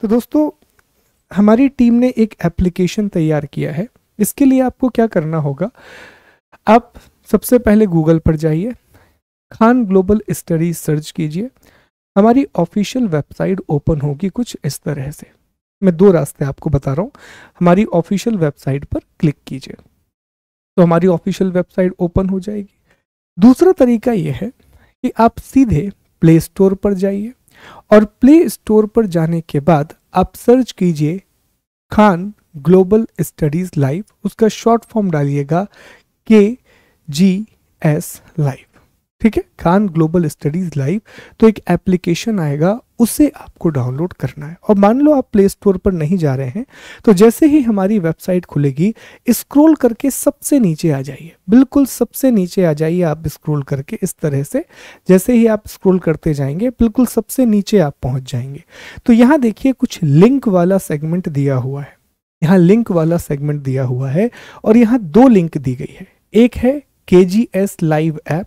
तो दोस्तों, हमारी टीम ने एक एप्लीकेशन तैयार किया है। इसके लिए आपको क्या करना होगा, आप सबसे पहले गूगल पर जाइए, खान ग्लोबल स्टडीज सर्च कीजिए। हमारी ऑफिशियल वेबसाइट ओपन होगी कुछ इस तरह से। मैं दो रास्ते आपको बता रहा हूँ। हमारी ऑफिशियल वेबसाइट पर क्लिक कीजिए तो हमारी ऑफिशियल वेबसाइट ओपन हो जाएगी। दूसरा तरीका यह है कि आप सीधे प्ले स्टोर पर जाइए और प्ले स्टोर पर जाने के बाद आप सर्च कीजिए खान ग्लोबल स्टडीज लाइव। उसका शॉर्ट फॉर्म डालिएगा KGS लाइव। ठीक है, खान ग्लोबल स्टडीज लाइव। तो एक एप्लीकेशन आएगा, उसे आपको डाउनलोड करना है। और मान लो आप प्ले स्टोर पर नहीं जा रहे हैं, तो जैसे ही हमारी वेबसाइट खुलेगी, स्क्रॉल करके सबसे नीचे आ जाइए, बिल्कुल सबसे नीचे आ जाइए आप स्क्रॉल करके इस तरह से। जैसे ही आप स्क्रॉल करते जाएंगे, बिल्कुल सबसे नीचे आप पहुंच जाएंगे। तो यहाँ देखिए कुछ लिंक वाला सेगमेंट दिया हुआ है। यहाँ लिंक वाला सेगमेंट दिया हुआ है और यहाँ दो लिंक दी गई है। एक है KGS लाइव ऐप।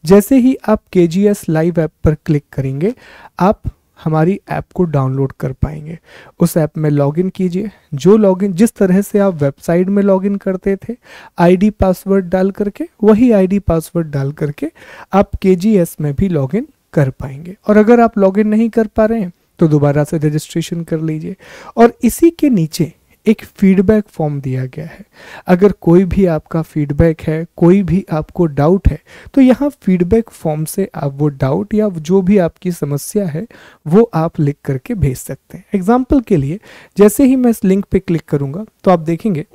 जैसे ही आप KGS लाइव ऐप पर क्लिक करेंगे, आप हमारी ऐप को डाउनलोड कर पाएंगे। उस ऐप में लॉगिन कीजिए। जो लॉगिन जिस तरह से आप वेबसाइट में लॉगिन करते थे ID पासवर्ड डाल करके, वही ID पासवर्ड डाल करके आप KGS में भी लॉगिन कर पाएंगे। और अगर आप लॉगिन नहीं कर पा रहे हैं तो दोबारा से रजिस्ट्रेशन कर लीजिए। और इसी के नीचे एक फीडबैक फॉर्म दिया गया है। अगर कोई भी आपका फीडबैक है, कोई भी आपको डाउट है, तो यहाँ फीडबैक फॉर्म से आप वो डाउट या जो भी आपकी समस्या है वो आप लिख करके भेज सकते हैं। एग्जाम्पल के लिए, जैसे ही मैं इस लिंक पे क्लिक करूंगा तो आप देखेंगे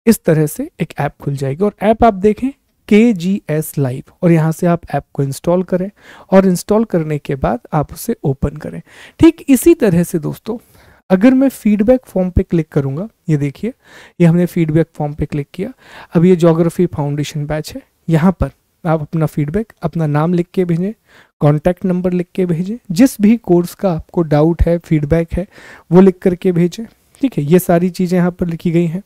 इस तरह से एक ऐप खुल जाएगी। और ऐप आप देखें KGS लाइव, और यहाँ से आप ऐप को इंस्टॉल करें और इंस्टॉल करने के बाद आप उसे ओपन करें। ठीक इसी तरह से दोस्तों, अगर मैं फीडबैक फॉर्म पे क्लिक करूंगा, ये देखिए, ये हमने फीडबैक फॉर्म पे क्लिक किया। अब ये ज्योग्राफी फाउंडेशन बैच है। यहाँ पर आप अपना फीडबैक, अपना नाम लिख के भेजें, कॉन्टैक्ट नंबर लिख के भेजें, जिस भी कोर्स का आपको डाउट है, फीडबैक है, वो लिख करके भेजें। ठीक है, ये सारी चीज़ें यहाँ पर लिखी गई हैं।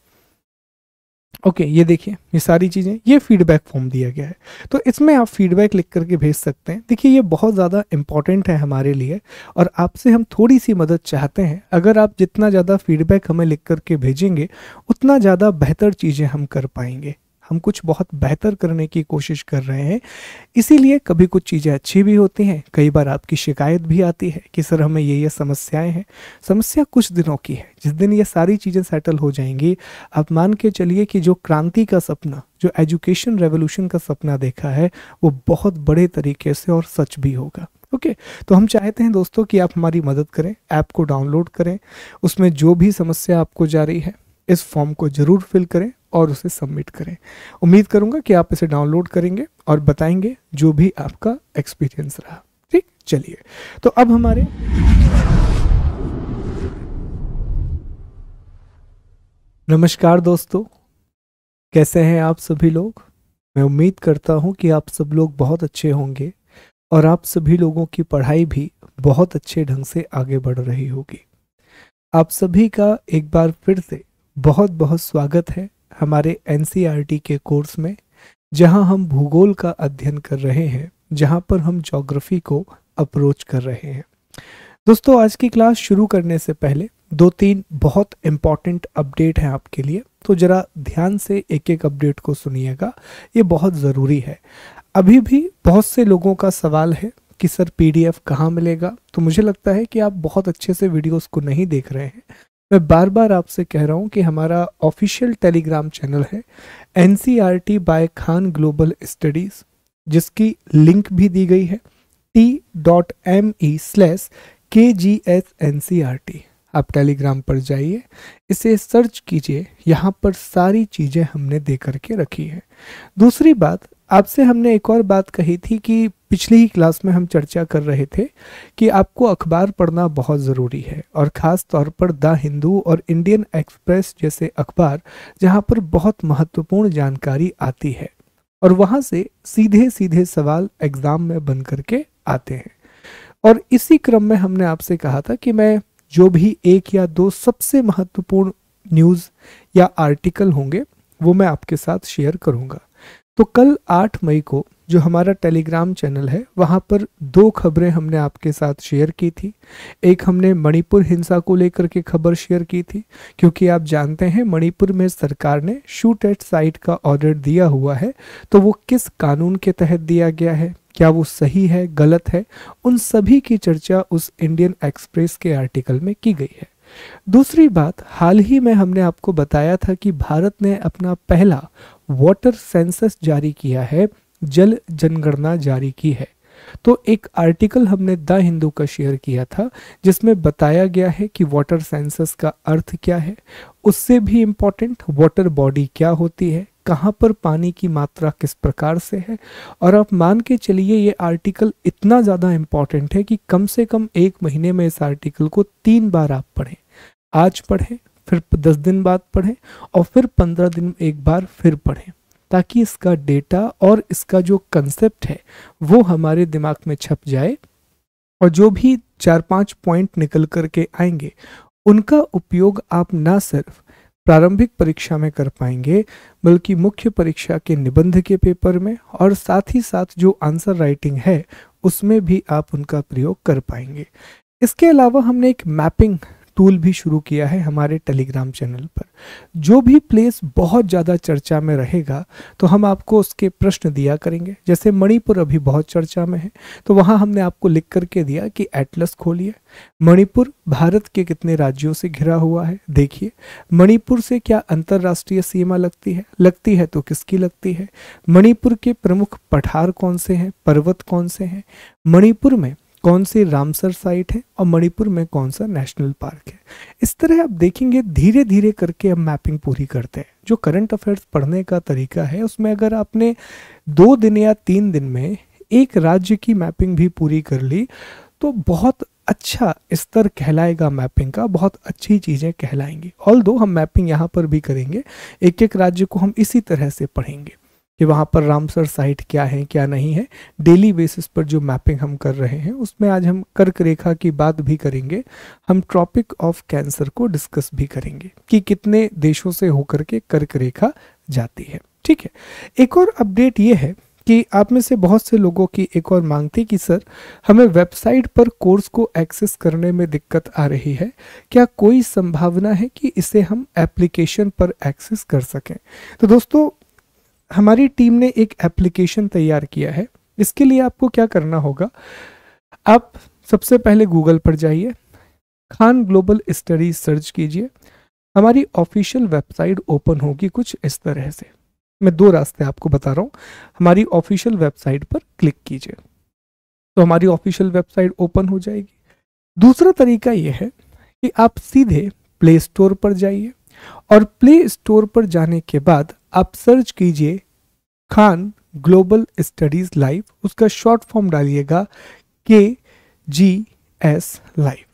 ओके, ये देखिए, ये सारी चीज़ें, ये फीडबैक फॉर्म दिया गया है। तो इसमें आप फीडबैक लिख करके भेज सकते हैं। देखिए, ये बहुत ज़्यादा इंपॉर्टेंट है हमारे लिए और आपसे हम थोड़ी सी मदद चाहते हैं। अगर आप जितना ज़्यादा फीडबैक हमें लिख करके भेजेंगे, उतना ज़्यादा बेहतर चीज़ें हम कर पाएंगे। हम कुछ बहुत बेहतर करने की कोशिश कर रहे हैं, इसीलिए कभी कुछ चीज़ें अच्छी भी होती हैं, कई बार आपकी शिकायत भी आती है कि सर हमें ये समस्याएं हैं। समस्या कुछ दिनों की है, जिस दिन ये सारी चीज़ें सेटल हो जाएंगी, आप मान के चलिए कि जो क्रांति का सपना, जो एजुकेशन रेवोल्यूशन का सपना देखा है, वो बहुत बड़े तरीके से और सच भी होगा। ओके, तो हम चाहते हैं दोस्तों कि आप हमारी मदद करें, ऐप को डाउनलोड करें, उसमें जो भी समस्या आपको जा रही है इस फॉर्म को ज़रूर फिल करें और उसे सबमिट करें। उम्मीद करूंगा कि आप इसे डाउनलोड करेंगे और बताएंगे जो भी आपका एक्सपीरियंस रहा। ठीक, चलिए, तो अब हमारे नमस्कार दोस्तों, कैसे हैं आप सभी लोग। मैं उम्मीद करता हूं कि आप सब लोग बहुत अच्छे होंगे और आप सभी लोगों की पढ़ाई भी बहुत अच्छे ढंग से आगे बढ़ रही होगी। आप सभी का एक बार फिर से बहुत बहुत स्वागत है हमारे NCERT के कोर्स में, जहां हम भूगोल का अध्ययन कर रहे हैं, जहां पर हम ज्योग्राफी को अप्रोच कर रहे हैं। दोस्तों, आज की क्लास शुरू करने से पहले 2-3 बहुत इम्पॉर्टेंट अपडेट हैं आपके लिए, तो ज़रा ध्यान से एक एक अपडेट को सुनिएगा, ये बहुत ज़रूरी है। अभी भी बहुत से लोगों का सवाल है कि सर PDF कहाँ मिलेगा। तो मुझे लगता है कि आप बहुत अच्छे से वीडियोस को नहीं देख रहे हैं। मैं बार बार आपसे कह रहा हूँ कि हमारा ऑफिशियल टेलीग्राम चैनल है NCERT by Khan global studies, जिसकी लिंक भी दी गई है t.me/KGS-NCERT। आप टेलीग्राम पर जाइए, इसे सर्च कीजिए, यहाँ पर सारी चीज़ें हमने दे करके रखी है। दूसरी बात, आपसे हमने एक और बात कही थी कि पिछली ही क्लास में हम चर्चा कर रहे थे कि आपको अखबार पढ़ना बहुत ज़रूरी है, और ख़ास तौर पर द हिंदू और इंडियन एक्सप्रेस जैसे अखबार, जहाँ पर बहुत महत्वपूर्ण जानकारी आती है और वहाँ से सीधे सीधे सवाल एग्ज़ाम में बन करके आते हैं। और इसी क्रम में हमने आपसे कहा था कि मैं जो भी 1 या 2 सबसे महत्वपूर्ण न्यूज़ या आर्टिकल होंगे वो मैं आपके साथ शेयर करूंगा। तो कल 8 मई को जो हमारा टेलीग्राम चैनल है वहाँ पर दो खबरें हमने आपके साथ शेयर की थी। एक हमने मणिपुर हिंसा को लेकर के खबर शेयर की थी, क्योंकि आप जानते हैं मणिपुर में सरकार ने शूट एट साइट का ऑर्डर दिया हुआ है, तो वो किस कानून के तहत दिया गया है, क्या वो सही है गलत है, उन सभी की चर्चा उस इंडियन एक्सप्रेस के आर्टिकल में की गई है। दूसरी बात, हाल ही में हमने आपको बताया था कि भारत ने अपना पहला वाटर सेंसस जारी किया है, जल जनगणना जारी की है। तो एक आर्टिकल हमने द हिंदू का शेयर किया था जिसमें बताया गया है कि वाटर सेंसस का अर्थ क्या है, उससे भी इम्पोर्टेंट वाटर बॉडी क्या होती है, कहाँ पर पानी की मात्रा किस प्रकार से है। और आप मान के चलिए ये आर्टिकल इतना ज़्यादा इम्पॉर्टेंट है कि कम से कम 1 महीने में इस आर्टिकल को 3 बार आप पढ़ें। आज पढ़ें, फिर 10 दिन बाद पढ़ें और फिर 15 दिन एक बार फिर पढ़ें, ताकि इसका डेटा और इसका जो कंसेप्ट है वो हमारे दिमाग में छप जाए और जो भी 4-5 पॉइंट निकल करके आएंगे उनका उपयोग आप ना सिर्फ प्रारंभिक परीक्षा में कर पाएंगे बल्कि मुख्य परीक्षा के निबंध के पेपर में और साथ ही साथ जो आंसर राइटिंग है उसमें भी आप उनका प्रयोग कर पाएंगे। इसके अलावा हमने एक मैपिंग टूल भी शुरू किया है हमारे टेलीग्राम चैनल पर। जो भी प्लेस बहुत ज़्यादा चर्चा में रहेगा तो हम आपको उसके प्रश्न दिया करेंगे। जैसे मणिपुर अभी बहुत चर्चा में है, तो वहाँ हमने आपको लिख करके दिया कि एटलस खोलिए, मणिपुर भारत के कितने राज्यों से घिरा हुआ है देखिए, मणिपुर से क्या अंतर्राष्ट्रीय सीमा लगती है तो किसकी लगती है, मणिपुर के प्रमुख पठार कौन से हैं, पर्वत कौन से हैं, मणिपुर में कौन सी रामसर साइट है और मणिपुर में कौन सा नेशनल पार्क है। इस तरह आप देखेंगे धीरे धीरे करके हम मैपिंग पूरी करते हैं। जो करंट अफेयर्स पढ़ने का तरीका है उसमें अगर आपने 2 दिन या 3 दिन में एक राज्य की मैपिंग भी पूरी कर ली तो बहुत अच्छा स्तर कहलाएगा मैपिंग का, बहुत अच्छी चीज़ें कहलाएंगी। ऑल्दो हम मैपिंग यहाँ पर भी करेंगे, एक एक राज्य को हम इसी तरह से पढ़ेंगे कि वहाँ पर रामसर साइट क्या है क्या नहीं है। डेली बेसिस पर जो मैपिंग हम कर रहे हैं उसमें आज हम कर्क रेखा की बात भी करेंगे, हम ट्रॉपिक ऑफ कैंसर को डिस्कस भी करेंगे कि कितने देशों से होकर के कर्क रेखा जाती है। ठीक है, एक और अपडेट ये है कि आप में से बहुत से लोगों की एक और मांग थी कि सर हमें वेबसाइट पर कोर्स को एक्सेस करने में दिक्कत आ रही है, क्या कोई संभावना है कि इसे हम एप्लीकेशन पर एक्सेस कर सकें। तो दोस्तों हमारी टीम ने एक एप्लीकेशन तैयार किया है। इसके लिए आपको क्या करना होगा, आप सबसे पहले गूगल पर जाइए, खान ग्लोबल स्टडीज सर्च कीजिए, हमारी ऑफिशियल वेबसाइट ओपन होगी कुछ इस तरह से। मैं 2 रास्ते आपको बता रहा हूँ, हमारी ऑफिशियल वेबसाइट पर क्लिक कीजिए तो हमारी ऑफिशियल वेबसाइट ओपन हो जाएगी। दूसरा तरीका यह है कि आप सीधे प्ले स्टोर पर जाइए और प्ले स्टोर पर जाने के बाद आप सर्च कीजिए खान ग्लोबल स्टडीज लाइव, उसका शॉर्ट फॉर्म डालिएगा KGS लाइव।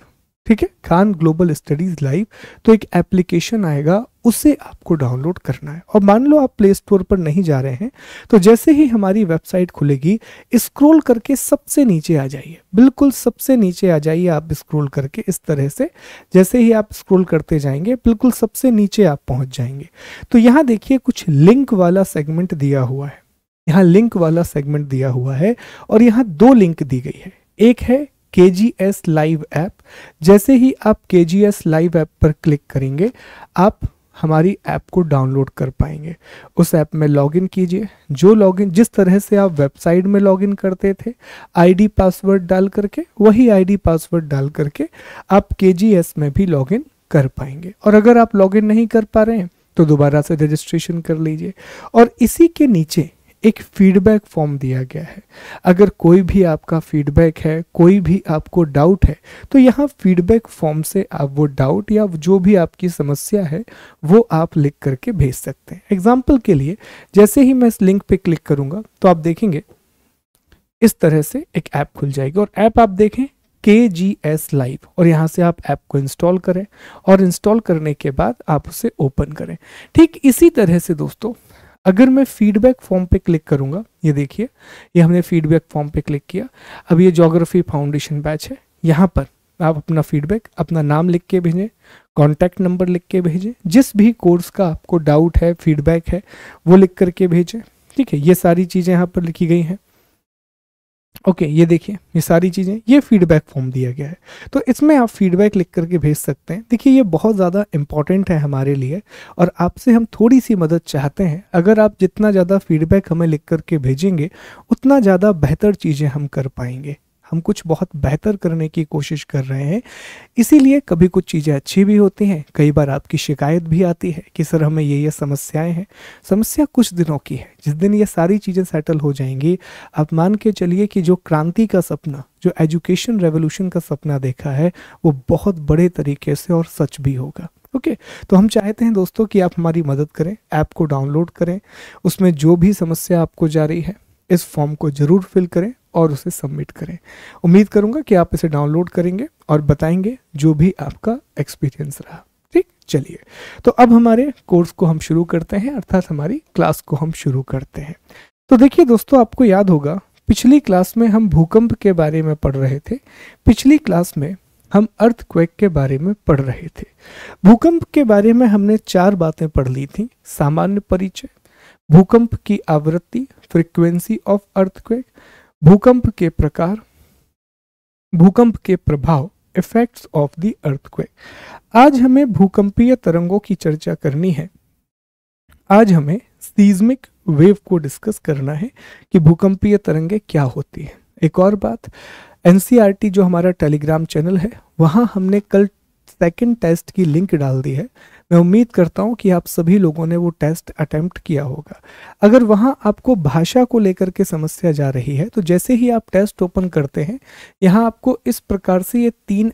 ठीक है, खान ग्लोबल स्टडीज लाइव, तो एक एप्लीकेशन आएगा, उसे आपको डाउनलोड करना है। और मान लो आप प्ले स्टोर पर नहीं जा रहे हैं तो जैसे ही हमारी वेबसाइट खुलेगी स्क्रॉल करके सबसे नीचे आ जाइए, बिल्कुल सबसे नीचे आ जाइए आप स्क्रॉल करके इस तरह से। जैसे ही आप स्क्रॉल करते जाएंगे बिल्कुल सबसे नीचे आप पहुंच जाएंगे। तो यहाँ देखिए कुछ लिंक वाला सेगमेंट दिया हुआ है, यहाँ लिंक वाला सेगमेंट दिया हुआ है और यहाँ 2 लिंक दी गई है। एक है KGS लाइव ऐप। जैसे ही आप KGS लाइव ऐप पर क्लिक करेंगे आप हमारी ऐप को डाउनलोड कर पाएंगे। उस ऐप में लॉगिन कीजिए, जो लॉगिन जिस तरह से आप वेबसाइट में लॉगिन करते थे आईडी पासवर्ड डाल करके, वही आईडी पासवर्ड डाल करके आप KGS में भी लॉगिन कर पाएंगे। और अगर आप लॉगिन नहीं कर पा रहे हैं तो दोबारा से रजिस्ट्रेशन कर लीजिए। और इसी के नीचे एक फीडबैक फॉर्म दिया गया है। अगर कोई भी आपका फीडबैक है, कोई भी आपको डाउट है तो यहाँ फीडबैक फॉर्म से आप वो डाउट या जो भी आपकी समस्या है वो आप लिख करके भेज सकते हैं। एग्जाम्पल के लिए जैसे ही मैं इस लिंक पे क्लिक करूंगा तो आप देखेंगे इस तरह से एक ऐप खुल जाएगी और ऐप आप देखें KGS लाइव, और यहाँ से आप ऐप को इंस्टॉल करें और इंस्टॉल करने के बाद आप उसे ओपन करें। ठीक इसी तरह से दोस्तों अगर मैं फीडबैक फॉर्म पे क्लिक करूंगा, ये देखिए ये हमने फीडबैक फॉर्म पे क्लिक किया। अब ये ज्योग्राफी फाउंडेशन बैच है, यहाँ पर आप अपना फीडबैक, अपना नाम लिख के भेजें, कॉन्टैक्ट नंबर लिख के भेजें, जिस भी कोर्स का आपको डाउट है फीडबैक है वो लिख करके भेजें। ठीक है, ये सारी चीजें यहाँ पर लिखी गई हैं। ओके, ये देखिए ये सारी चीज़ें, ये फीडबैक फॉर्म दिया गया है, तो इसमें आप फीडबैक लिख करके भेज सकते हैं। देखिए ये बहुत ज़्यादा इंपॉर्टेंट है हमारे लिए और आपसे हम थोड़ी सी मदद चाहते हैं। अगर आप जितना ज़्यादा फीडबैक हमें लिख करके भेजेंगे उतना ज़्यादा बेहतर चीज़ें हम कर पाएंगे। हम कुछ बहुत बेहतर करने की कोशिश कर रहे हैं, इसीलिए कभी कुछ चीज़ें अच्छी भी होती हैं, कई बार आपकी शिकायत भी आती है कि सर हमें ये समस्याएं हैं। समस्या कुछ दिनों की है, जिस दिन ये सारी चीज़ें सेटल हो जाएंगी, आप मान के चलिए कि जो क्रांति का सपना, जो एजुकेशन रेवोल्यूशन का सपना देखा है, वो बहुत बड़े तरीके से और सच भी होगा। ओके, तो हम चाहते हैं दोस्तों कि आप हमारी मदद करें, ऐप को डाउनलोड करें, उसमें जो भी समस्या आपको जा रही है इस फॉर्म को ज़रूर फिल करें और उसे सबमिट करें। उम्मीद करूंगा कि आप इसे डाउनलोड करेंगे और बताएंगे जो भी आपका एक्सपीरियंस रहा। ठीक, चलिए तो अब हमारे कोर्स को हम शुरू करते हैं, अर्थात हमारी क्लास को हम शुरू करते हैं। तो देखिए दोस्तों, आपको याद होगा पिछली क्लास में हम भूकंप के बारे में पढ़ रहे थे। पिछली क्लास में हम अर्थक्वेक के बारे में पढ़ रहे थे। भूकंप के बारे में हमने 4 बातें पढ़ ली थी। सामान्य परिचय, भूकंप की आवृत्ति, फ्रीक्वेंसी ऑफ अर्थक्वेक, भूकंप के प्रकार, भूकंप के प्रभाव, इफेक्ट्स ऑफ द अर्थक्वेक। आज हमें भूकंपीय तरंगों की चर्चा करनी है। आज हमें सीज्मिक वेव को डिस्कस करना है कि भूकंपीय तरंगें क्या होती हैं। एक और बात, एनसीईआरटी जो हमारा टेलीग्राम चैनल है, वहां हमने कल सेकंड टेस्ट की लिंक डाल दी है। मैं उम्मीद करता हूं कि आप सभी लोगों ने वो टेस्ट अटेम्प्ट किया होगा। अगर वहां आपको भाषा को लेकर के समस्या जा रही है, तो जैसे ही आप टेस्ट ओपन करते हैं, यहाँ आपको इस प्रकार से ये 3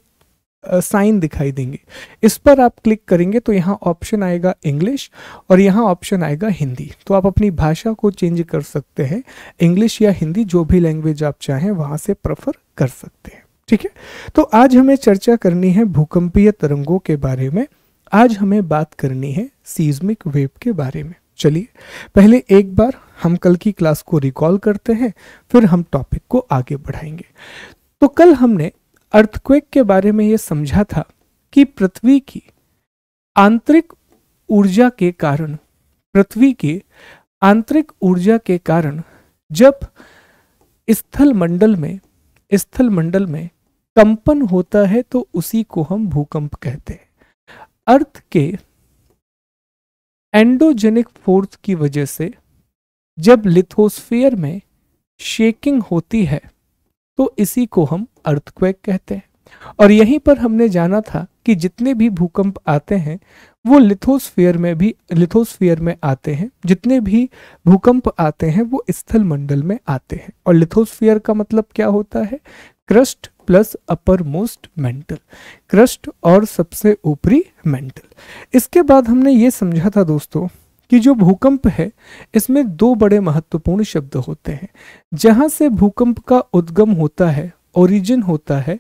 साइन दिखाई देंगे। इस पर आप क्लिक करेंगे तो यहाँ ऑप्शन आएगा इंग्लिश और यहाँ ऑप्शन आएगा हिंदी। तो आप अपनी भाषा को चेंज कर सकते हैं, इंग्लिश या हिंदी, जो भी लैंग्वेज आप चाहें वहां से प्रेफर कर सकते हैं। ठीक है, तो आज हमें चर्चा करनी है भूकंपीय तरंगों के बारे में। आज हमें बात करनी है सीज्मिक वेव के बारे में। चलिए पहले एक बार हम कल की क्लास को रिकॉल करते हैं, फिर हम टॉपिक को आगे बढ़ाएंगे। तो कल हमने अर्थक्वेक के बारे में यह समझा था कि पृथ्वी की आंतरिक ऊर्जा के कारण, पृथ्वी की आंतरिक ऊर्जा के कारण जब स्थल मंडल में कंपन होता है तो उसी को हम भूकंप कहते हैं। अर्थ के एंडोजेनिक फोर्स की वजह से जब लिथोस्फीयर में शेकिंग होती है तो इसी को हम अर्थक्वेक कहते हैं। और यहीं पर हमने जाना था कि जितने भी भूकंप आते हैं वो लिथोस्फीयर में आते हैं। जितने भी भूकंप आते हैं वो स्थल मंडल में आते हैं। और लिथोस्फीयर का मतलब क्या होता है? Crust plus upper most mental, crust और सबसे ऊपरी मेंटल। इसके बाद हमने ये समझा था दोस्तों कि जो भूकंप है इसमें 2 बड़े महत्वपूर्ण शब्द होते हैं। जहां से भूकंप का उद्गम होता है, ओरिजिन होता है,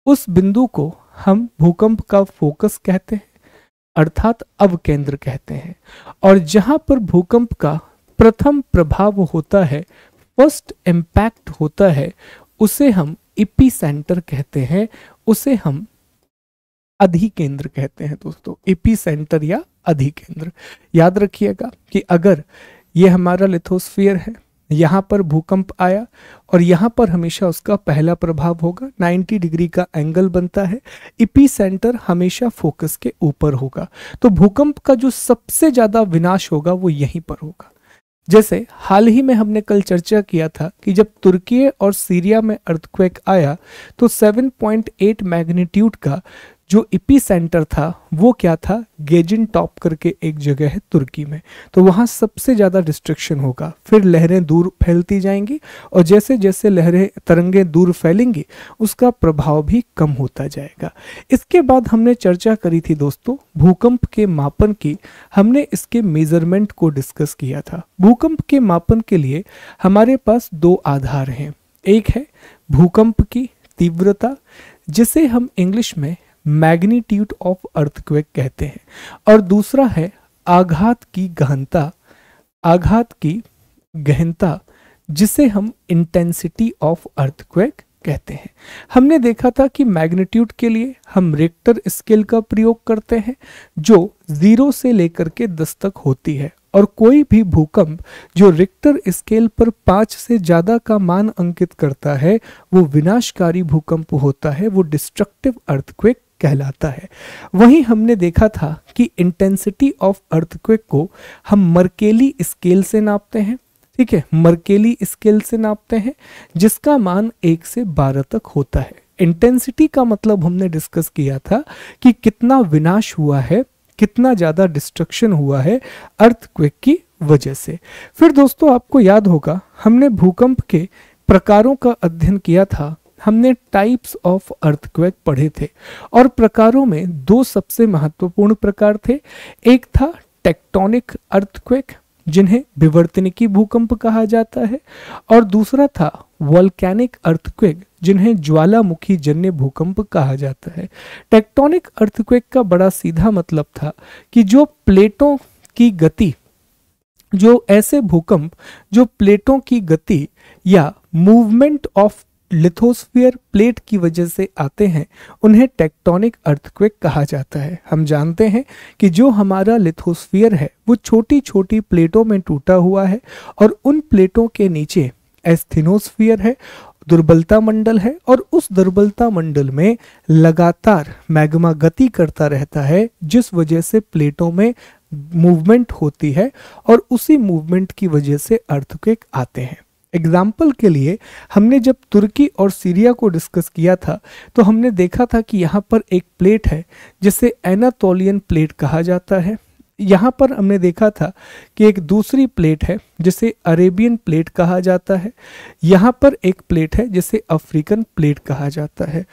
उस बिंदु को हम भूकंप का फोकस कहते हैं, अर्थात अवकेंद्र कहते हैं। और जहां पर भूकंप का प्रथम प्रभाव होता है, फर्स्ट इम्पैक्ट होता है, उसे हम एपिसेंटर कहते हैं, उसे हम अधिकेंद्र कहते हैं दोस्तों। एपिसेंटर या अधिकेंद्र। याद रखिएगा कि अगर ये हमारा लिथोस्फीयर है, यहाँ पर भूकंप आया और यहाँ पर हमेशा उसका पहला प्रभाव होगा, 90 डिग्री का एंगल बनता है। एपिसेंटर हमेशा फोकस के ऊपर होगा। तो भूकंप का जो सबसे ज्यादा विनाश होगा वो यहीं पर होगा। जैसे हाल ही में हमने कल चर्चा किया था कि जब तुर्की और सीरिया में अर्थक्वेक आया तो 7.8 मैग्नीट्यूड का जो एपिसेंटर था वो क्या था? गेजिनटॉप करके एक जगह है तुर्की में। तो वहां सबसे ज्यादा डिस्ट्रक्शन होगा, फिर लहरें दूर फैलती जाएंगी और जैसे जैसे तरंगें दूर फैलेंगी उसका प्रभाव भी कम होता जाएगा। इसके बाद हमने चर्चा करी थी दोस्तों भूकंप के मापन की। हमने इसके मेजरमेंट को डिस्कस किया था। भूकंप के मापन के लिए हमारे पास 2 आधार हैं। एक है भूकंप की तीव्रता, जिसे हम इंग्लिश में मैग्नीट्यूड ऑफ अर्थक्वेक कहते हैं, और दूसरा है आघात की गहनता, जिसे हम इंटेंसिटी ऑफ अर्थक्वेक कहते हैं। हमने देखा था कि मैग्नीट्यूड के लिए हम रिक्टर स्केल का प्रयोग करते हैं जो 0 से लेकर के 10 तक होती है, और कोई भी भूकंप जो रिक्टर स्केल पर 5 से ज्यादा का मान अंकित करता है वो विनाशकारी भूकंप होता है, वो डिस्ट्रक्टिव अर्थक्वेक कहलाता है। वहीं हमने देखा था कि इंटेंसिटी ऑफ अर्थक्वेक को हम मर्केली स्केल से नापते हैं, ठीक है, मर्केली स्केल से नापते हैं, जिसका मान 1 से 12 तक होता है। इंटेंसिटी का मतलब हमने डिस्कस किया था कि कितना विनाश हुआ है, कितना ज्यादा डिस्ट्रक्शन हुआ है अर्थक्वेक की वजह से। फिर दोस्तों आपको याद होगा हमने भूकंप के प्रकारों का अध्ययन किया था, हमने टाइप्स ऑफ अर्थक्वेक पढ़े थे और प्रकारों में 2 सबसे महत्वपूर्ण प्रकार थे। एक था टेक्टोनिक अर्थक्वेक जिन्हें विवर्तनिकी भूकंप कहा जाता है, और दूसरा था वोल्केनिक अर्थक्वेक जिन्हें ज्वालामुखी जन्य भूकंप कहा जाता है। टेक्टोनिक अर्थक्वेक का बड़ा सीधा मतलब था कि जो प्लेटों की गति, जो ऐसे भूकंप जो प्लेटों की गति या मूवमेंट ऑफ लिथोस्फीयर प्लेट की वजह से आते हैं उन्हें टेक्टोनिक अर्थक्वेक कहा जाता है। हम जानते हैं कि जो हमारा लिथोस्फीयर है वो छोटी छोटी प्लेटों में टूटा हुआ है और उन प्लेटों के नीचे एस्थेनोस्फीयर है, दुर्बलता मंडल है, और उस दुर्बलता मंडल में लगातार मैग्मा गति करता रहता है जिस वजह से प्लेटों में मूवमेंट होती है और उसी मूवमेंट की वजह से अर्थक्वेक आते हैं। एग्जाम्पल के लिए हमने जब तुर्की और सीरिया को डिस्कस किया था तो हमने देखा था कि यहाँ पर एक प्लेट है जिसे एनातोलियन प्लेट कहा जाता है। यहाँ पर हमने देखा था कि एक दूसरी प्लेट है जिसे अरेबियन प्लेट कहा जाता है। यहाँ पर एक प्लेट है जिसे अफ्रीकन प्लेट कहा जाता है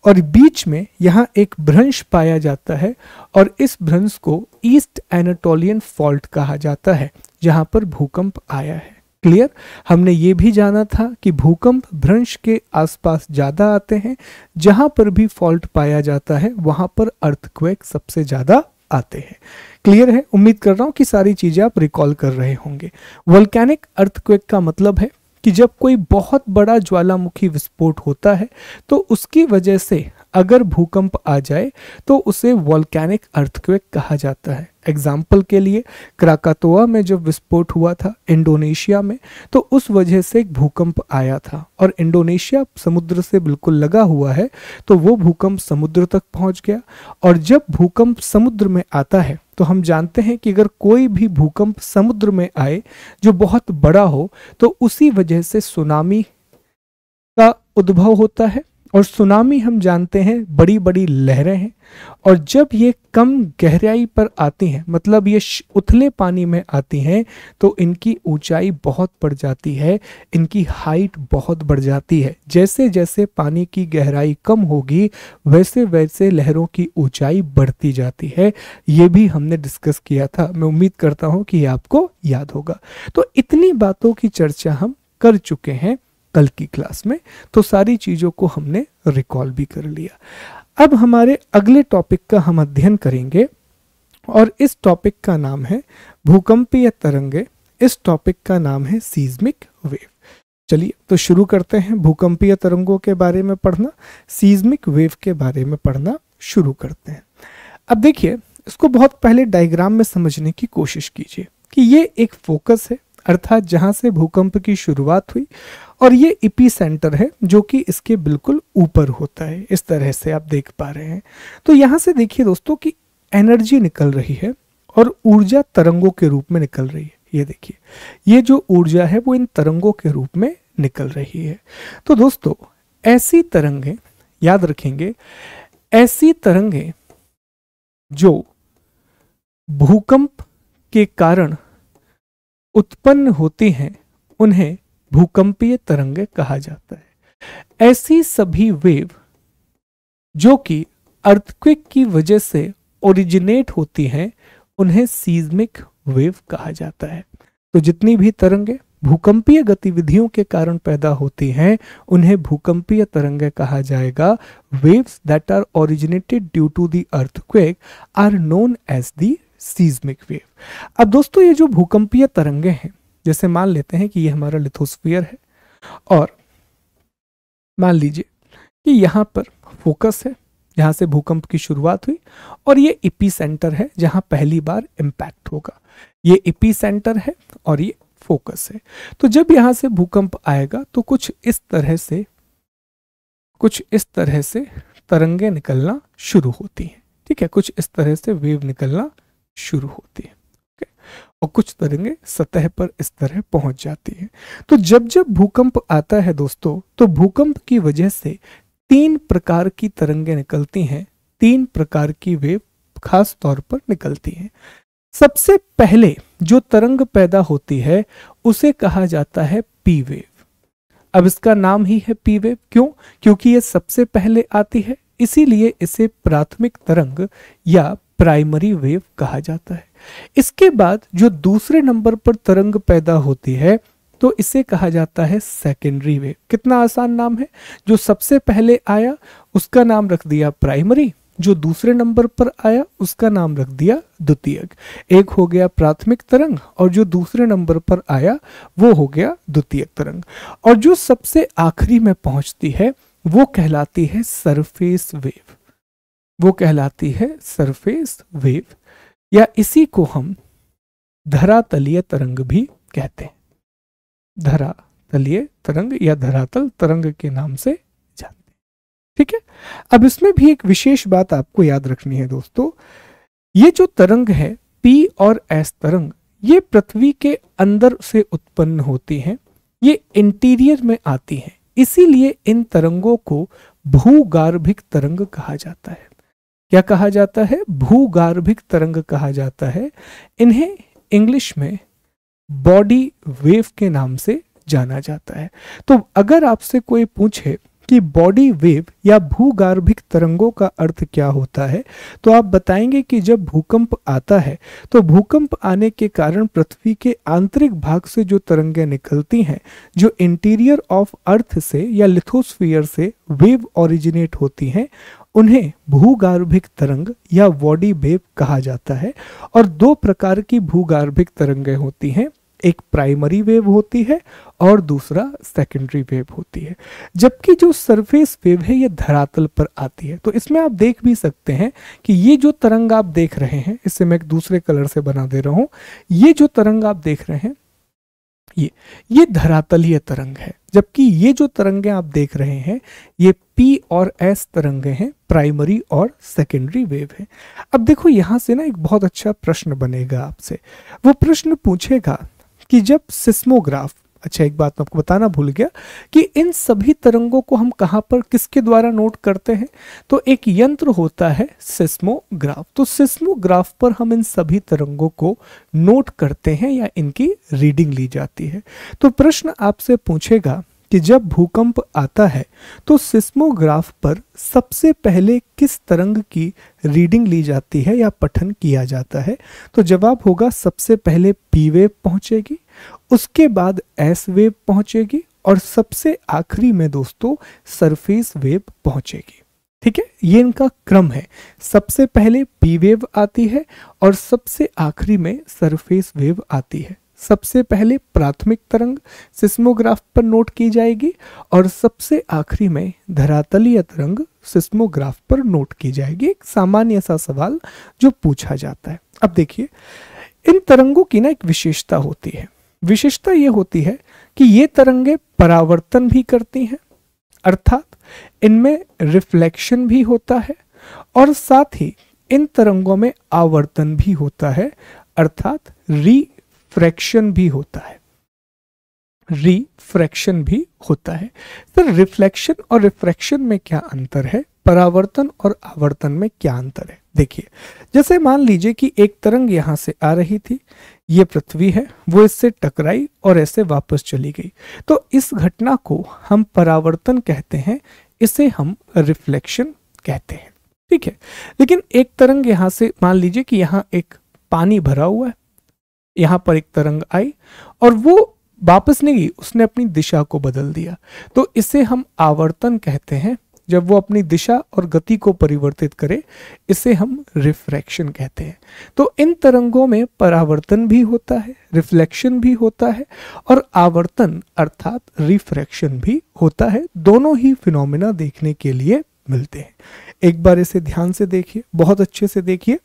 और बीच में यहाँ एक भ्रंश पाया जाता है और इस भ्रंश को ईस्ट एनाटोलियन फॉल्ट कहा जाता है जहाँ पर भूकंप आया है। क्लियर? हमने ये भी जाना था कि भूकंप भ्रंश के आसपास ज्यादा आते हैं, जहां पर भी फॉल्ट पाया जाता है वहां पर अर्थक्वेक सबसे ज्यादा आते हैं। क्लियर है? उम्मीद कर रहा हूं कि सारी चीजें आप रिकॉल कर रहे होंगे। वोल्केनिक अर्थक्वेक का मतलब है कि जब कोई बहुत बड़ा ज्वालामुखी विस्फोट होता है तो उसकी वजह से अगर भूकंप आ जाए तो उसे वोल्केनिक अर्थक्वेक कहा जाता है। एग्जाम्पल के लिए क्राकातोआ में जब विस्फोट हुआ था इंडोनेशिया में तो उस वजह से एक भूकंप आया था और इंडोनेशिया समुद्र से बिल्कुल लगा हुआ है तो वो भूकंप समुद्र तक पहुंच गया। और जब भूकंप समुद्र में आता है तो हम जानते हैं कि अगर कोई भी भूकंप समुद्र में आए जो बहुत बड़ा हो तो उसी वजह से सुनामी का उद्भव होता है और सुनामी हम जानते हैं बड़ी बड़ी लहरें हैं और जब ये कम गहराई पर आती हैं मतलब ये उथले पानी में आती हैं तो इनकी ऊंचाई बहुत बढ़ जाती है, इनकी हाइट बहुत बढ़ जाती है। जैसे जैसे पानी की गहराई कम होगी वैसे वैसे लहरों की ऊंचाई बढ़ती जाती है। ये भी हमने डिस्कस किया था, मैं उम्मीद करता हूं कि आपको याद होगा। तो इतनी बातों की चर्चा हम कर चुके हैं कल की क्लास में, तो सारी चीजों को हमने रिकॉल भी कर लिया। अब हमारे अगले टॉपिक का हम अध्ययन करेंगे और इस टॉपिक का नाम है भूकंपीय तरंगे। इस टॉपिक का नाम है सीज्मिक वेव। चलिए तो शुरू करते हैं भूकंपीय तरंगों के बारे में पढ़ना, सीज्मिक वेव के बारे में पढ़ना शुरू करते हैं। अब देखिए इसको बहुत पहले डायग्राम में समझने की कोशिश कीजिए कि ये एक फोकस है अर्थात जहां से भूकंप की शुरुआत हुई और ये इपी सेंटर है जो कि इसके बिल्कुल ऊपर होता है। इस तरह से आप देख पा रहे हैं। तो यहां से देखिए दोस्तों कि एनर्जी निकल रही है और ऊर्जा तरंगों के रूप में निकल रही है। ये देखिए ये जो ऊर्जा है वो इन तरंगों के रूप में निकल रही है। तो दोस्तों ऐसी तरंगें याद रखेंगे, ऐसी तरंगें जो भूकंप के कारण उत्पन्न होती हैं उन्हें भूकंपीय तरंगे कहा जाता है। ऐसी सभी वेव जो कि अर्थक्वेक की वजह से ओरिजिनेट होती हैं उन्हें सीज्मिक वेव कहा जाता है। तो जितनी भी तरंगे भूकंपीय गतिविधियों के कारण पैदा होती हैं उन्हें भूकंपीय तरंगे कहा जाएगा। Waves that are originated due to the earthquake are known as the seismic wave. अब दोस्तों ये जो भूकंपीय तरंगे हैं, जैसे मान लेते हैं कि ये हमारा लिथोस्फीयर है और मान लीजिए कि यहाँ पर फोकस है जहाँ से भूकंप की शुरुआत हुई और ये इपी सेंटर है जहाँ पहली बार इम्पैक्ट होगा। ये एपिसेंटर है और ये फोकस है। तो जब यहां से भूकंप आएगा तो कुछ इस तरह से तरंगे निकलना शुरू होती हैं। ठीक है, कुछ इस तरह से वेव निकलना शुरू होती है। और कुछ तरंगे सतह पर इस तरह पहुंच जाती हैं। तो जब जब भूकंप आता है दोस्तों, तो भूकंप की वजह से 3 प्रकार की तरंगे निकलती हैं, 3 प्रकार की वेव खास तौर पर निकलती हैं। सबसे पहले जो तरंग पैदा होती है उसे कहा जाता है पी वेव। अब इसका नाम ही है पी वेव, क्यों? क्योंकि ये सबसे पहले आती है, इसीलिए इसे प्राथमिक तरंग या प्राइमरी वेव कहा जाता है। इसके बाद जो दूसरे नंबर पर तरंग पैदा होती है तो इसे कहा जाता है सेकेंडरी वेव। कितना आसान नाम है, जो सबसे पहले आया उसका नाम रख दिया प्राइमरी, जो दूसरे नंबर पर आया उसका नाम रख दिया द्वितीयक। एक हो गया प्राथमिक तरंग और जो दूसरे नंबर पर आया वो हो गया द्वितीयक तरंग। और जो सबसे आखिरी में पहुंचती है वो कहलाती है सरफेस वेव, वो कहलाती है सरफेस वेव, या इसी को हम धरातलीय तरंग भी कहते हैं। धरातलीय तरंग या धरातल तरंग के नाम से जानते हैं। ठीक है, अब इसमें भी एक विशेष बात आपको याद रखनी है दोस्तों, ये जो तरंग है पी और एस तरंग, ये पृथ्वी के अंदर से उत्पन्न होती हैं, ये इंटीरियर में आती हैं, इसीलिए इन तरंगों को भूगार्भिक तरंग कहा जाता है। क्या कहा जाता है? भूगार्भिक तरंग कहा जाता है। इन्हें इंग्लिश में बॉडी वेव के नाम से जाना जाता है। तो अगर आपसे कोई पूछे कि बॉडी वेव या भूगार्भिक तरंगों का अर्थ क्या होता है, तो आप बताएंगे कि जब भूकंप आता है तो भूकंप आने के कारण पृथ्वी के आंतरिक भाग से जो तरंगें निकलती हैं, जो इंटीरियर ऑफ अर्थ से या लिथोस्फीयर से वेव ओरिजिनेट होती हैं, उन्हें भूगार्भिक तरंग या बॉडी वेव कहा जाता है। और 2 प्रकार की भूगार्भिक तरंगें होती हैं, एक प्राइमरी वेव होती है और दूसरा सेकेंडरी वेव होती है। जबकि जो सरफेस वेव है ये धरातल पर आती है। तो इसमें आप देख भी सकते हैं कि ये जो तरंग आप देख रहे हैं, इसे मैं एक दूसरे कलर से बना दे रहा हूं, ये जो तरंग आप देख रहे हैं ये धरातलीय तरंग है, जबकि ये जो तरंगे आप देख रहे हैं ये पी और एस तरंगे हैं, प्राइमरी और सेकेंडरी वेव है। अब देखो यहां से ना एक बहुत अच्छा प्रश्न बनेगा आपसे, वो प्रश्न पूछेगा कि जब सिस्मोग्राफ, अच्छा एक बात मैं आपको बताना भूल गया कि इन सभी तरंगों को हम कहां पर किसके द्वारा नोट करते हैं, तो एक यंत्र होता है सिस्मोग्राफ। तो सिस्मोग्राफ पर हम इन सभी तरंगों को नोट करते हैं या इनकी रीडिंग ली जाती है। तो प्रश्न आपसे पूछेगा कि जब भूकंप आता है तो सिस्मोग्राफ पर सबसे पहले किस तरंग की रीडिंग ली जाती है या पठन किया जाता है, तो जवाब होगा सबसे पहले पी वेव पहुंचेगी, उसके बाद एस वेव पहुंचेगी और सबसे आखिरी में दोस्तों सरफेस वेव पहुंचेगी। ठीक है, ये इनका क्रम है, सबसे पहले पी वेव आती है और सबसे आखिरी में सरफेस वेव आती है। सबसे पहले प्राथमिक तरंग सिस्मोग्राफ पर नोट की जाएगी और सबसे आखिरी में धरातलीय तरंग सिस्मोग्राफ पर नोट की जाएगी। एक सामान्य सा सवाल जो पूछा जाता है। अब देखिए इन तरंगों की ना एक विशेषता होती है, विशेषता ये होती है कि ये तरंगे परावर्तन भी करती हैं, अर्थात इनमें रिफ्लेक्शन भी होता है, और साथ ही इन तरंगों में आवर्तन भी होता है, अर्थात रिफ्रैक्शन भी होता है, रिफ्रैक्शन भी होता है। सर रिफ्लेक्शन और रिफ्रैक्शन में क्या अंतर है, परावर्तन और आवर्तन में क्या अंतर है? देखिए जैसे मान लीजिए कि एक तरंग यहां से आ रही थी, ये पृथ्वी है, वो इससे टकराई और ऐसे वापस चली गई, तो इस घटना को हम परावर्तन कहते हैं, इसे हम रिफ्लेक्शन कहते हैं। ठीक है, लेकिन एक तरंग यहां से मान लीजिए कि यहां एक पानी भरा हुआ है, यहां पर एक तरंग आई और वो वापस नहीं गई, उसने अपनी दिशा को बदल दिया, तो इसे हम आवर्तन कहते हैं। जब वो अपनी दिशा और गति को परिवर्तित करे, इसे हम रिफ्रैक्शन कहते हैं। तो इन तरंगों में परावर्तन भी होता है, रिफ्लेक्शन भी होता है और आवर्तन अर्थात रिफ्रैक्शन भी होता है। दोनों ही फिनोमेना देखने के लिए मिलते हैं। एक बार इसे ध्यान से देखिए, बहुत अच्छे से देखिए,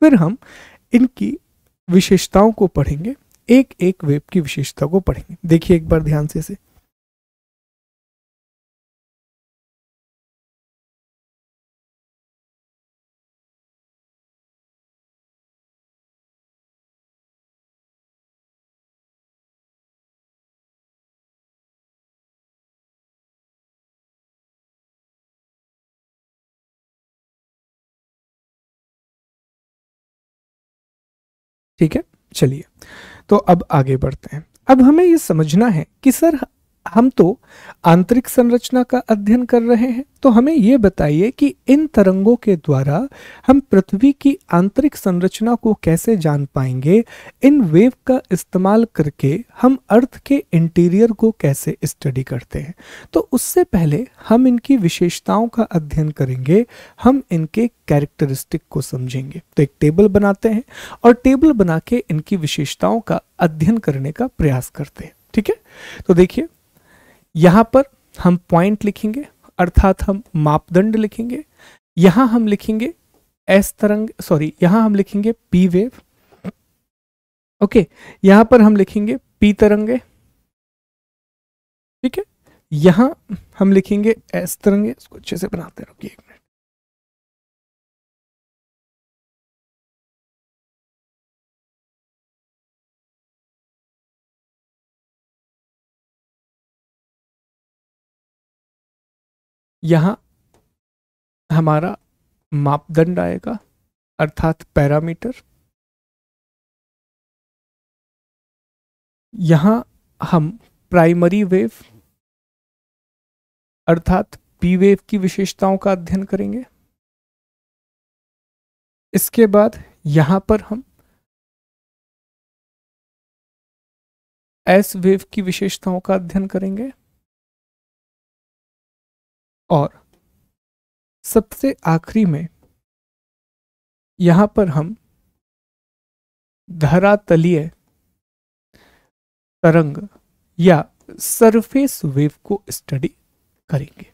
फिर हम इनकी विशेषताओं को पढ़ेंगे, एक एक वेव की विशेषता को पढ़ेंगे। देखिए एक बार ध्यान से इसे। ठीक है, चलिए तो अब आगे बढ़ते हैं। अब हमें ये समझना है कि सर हम तो आंतरिक संरचना का अध्ययन कर रहे हैं, तो हमें ये बताइए कि इन तरंगों के द्वारा हम पृथ्वी की आंतरिक संरचना को कैसे जान पाएंगे, इन वेव का इस्तेमाल करके हम अर्थ के इंटीरियर को कैसे स्टडी करते हैं। तो उससे पहले हम इनकी विशेषताओं का अध्ययन करेंगे, हम इनके कैरेक्टरिस्टिक को समझेंगे। तो एक टेबल बनाते हैं और टेबल बना के इनकी विशेषताओं का अध्ययन करने का प्रयास करते हैं। ठीक है, तो देखिए यहां पर हम पॉइंट लिखेंगे, अर्थात हम मापदंड लिखेंगे। यहां हम लिखेंगे एस तरंग, सॉरी यहां हम लिखेंगे पी वेव। ओके, यहां पर हम लिखेंगे पी तरंगे। ठीक है, यहां हम लिखेंगे एस तरंगे। इसको अच्छे से बनाते रहिए, एक मिनट। यहां हमारा मापदंड आएगा, अर्थात पैरामीटर। यहां हम प्राइमरी वेव अर्थात पी वेव की विशेषताओं का अध्ययन करेंगे। इसके बाद यहां पर हम एस वेव की विशेषताओं का अध्ययन करेंगे और सबसे आखिरी में यहां पर हम धरातलीय तरंग या सरफेस वेव को स्टडी करेंगे।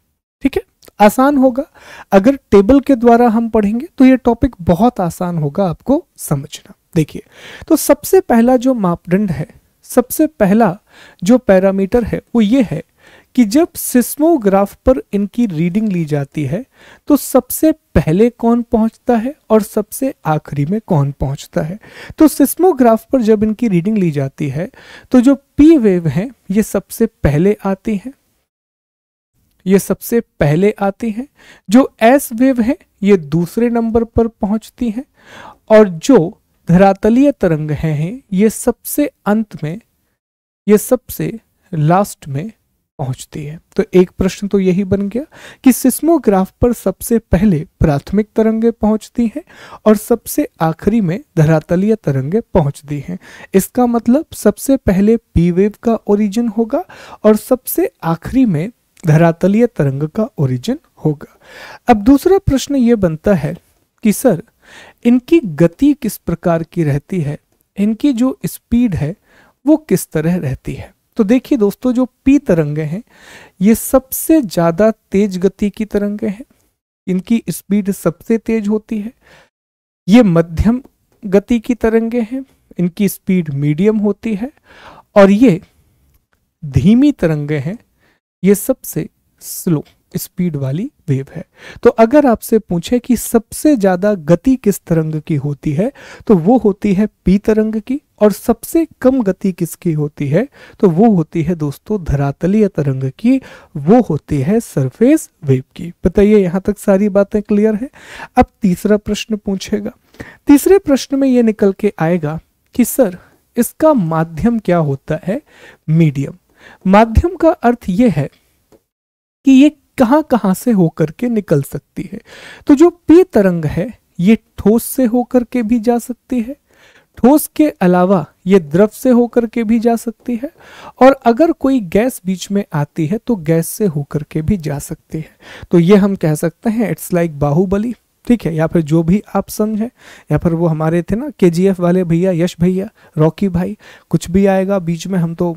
ठीक है, आसान होगा। अगर टेबल के द्वारा हम पढ़ेंगे तो ये टॉपिक बहुत आसान होगा आपको समझना। देखिए, तो सबसे पहला जो मापदंड है, सबसे पहला जो पैरामीटर है वो ये है कि जब सिस्मोग्राफ पर इनकी रीडिंग ली जाती है तो सबसे पहले कौन पहुंचता है और सबसे आखिरी में कौन पहुंचता है। तो सिस्मोग्राफ पर जब इनकी रीडिंग ली जाती है तो जो पी वेव है ये सबसे पहले आती है, ये सबसे पहले आती हैं। जो एस वेव है ये दूसरे नंबर पर पहुंचती हैं और जो धरातलीय तरंग हैं ये सबसे अंत में, ये सबसे लास्ट में पहुंचती है। तो एक प्रश्न तो यही बन गया कि सिस्मोग्राफ पर सबसे पहले प्राथमिक तरंगें पहुंचती हैं और सबसे आखिरी में धरातलीय तरंगें पहुंचती हैं। इसका मतलब सबसे पहले पी वेव का ओरिजिन होगा और सबसे आखिरी में धरातलीय तरंग का ओरिजिन होगा। अब दूसरा प्रश्न यह बनता है कि सर इनकी गति किस प्रकार की रहती है, इनकी जो स्पीड है वो किस तरह रहती है। तो देखिए दोस्तों, जो पी तरंगे हैं ये सबसे ज्यादा तेज गति की तरंगे हैं, इनकी स्पीड सबसे तेज होती है। ये मध्यम गति की तरंगे हैं, इनकी स्पीड मीडियम होती है। और ये धीमी तरंगे हैं, ये सबसे स्लो स्पीड वाली वेव है। तो अगर आपसे पूछे कि सबसे ज्यादा गति किस तरंग की होती है तो वो होती है पी तरंग की, और सबसे कम गति किसकी होती है तो वो होती है दोस्तों धरातलीय तरंग की, वो होती है सरफेस वेव की। बताइए यहां तक सारी बातें क्लियर है। अब तीसरा प्रश्न पूछेगा, तीसरे प्रश्न में ये निकल के आएगा कि सर इसका माध्यम क्या होता है, मीडियम। माध्यम का अर्थ ये है कि ये कहां कहां से होकर के निकल सकती है। तो जो पी तरंग है ये ठोस से होकर के भी जा सकती है, ठोस के अलावा ये द्रव से होकर के भी जा सकती है, और अगर कोई गैस बीच में आती है तो गैस से होकर के भी जा सकती है। तो ये हम कह सकते हैं इट्स लाइक बाहुबली। ठीक है, या फिर जो भी आप समझे, या फिर वो हमारे थे ना केजीएफ वाले भैया, यश भैया, रॉकी भाई, कुछ भी आएगा बीच में हम तो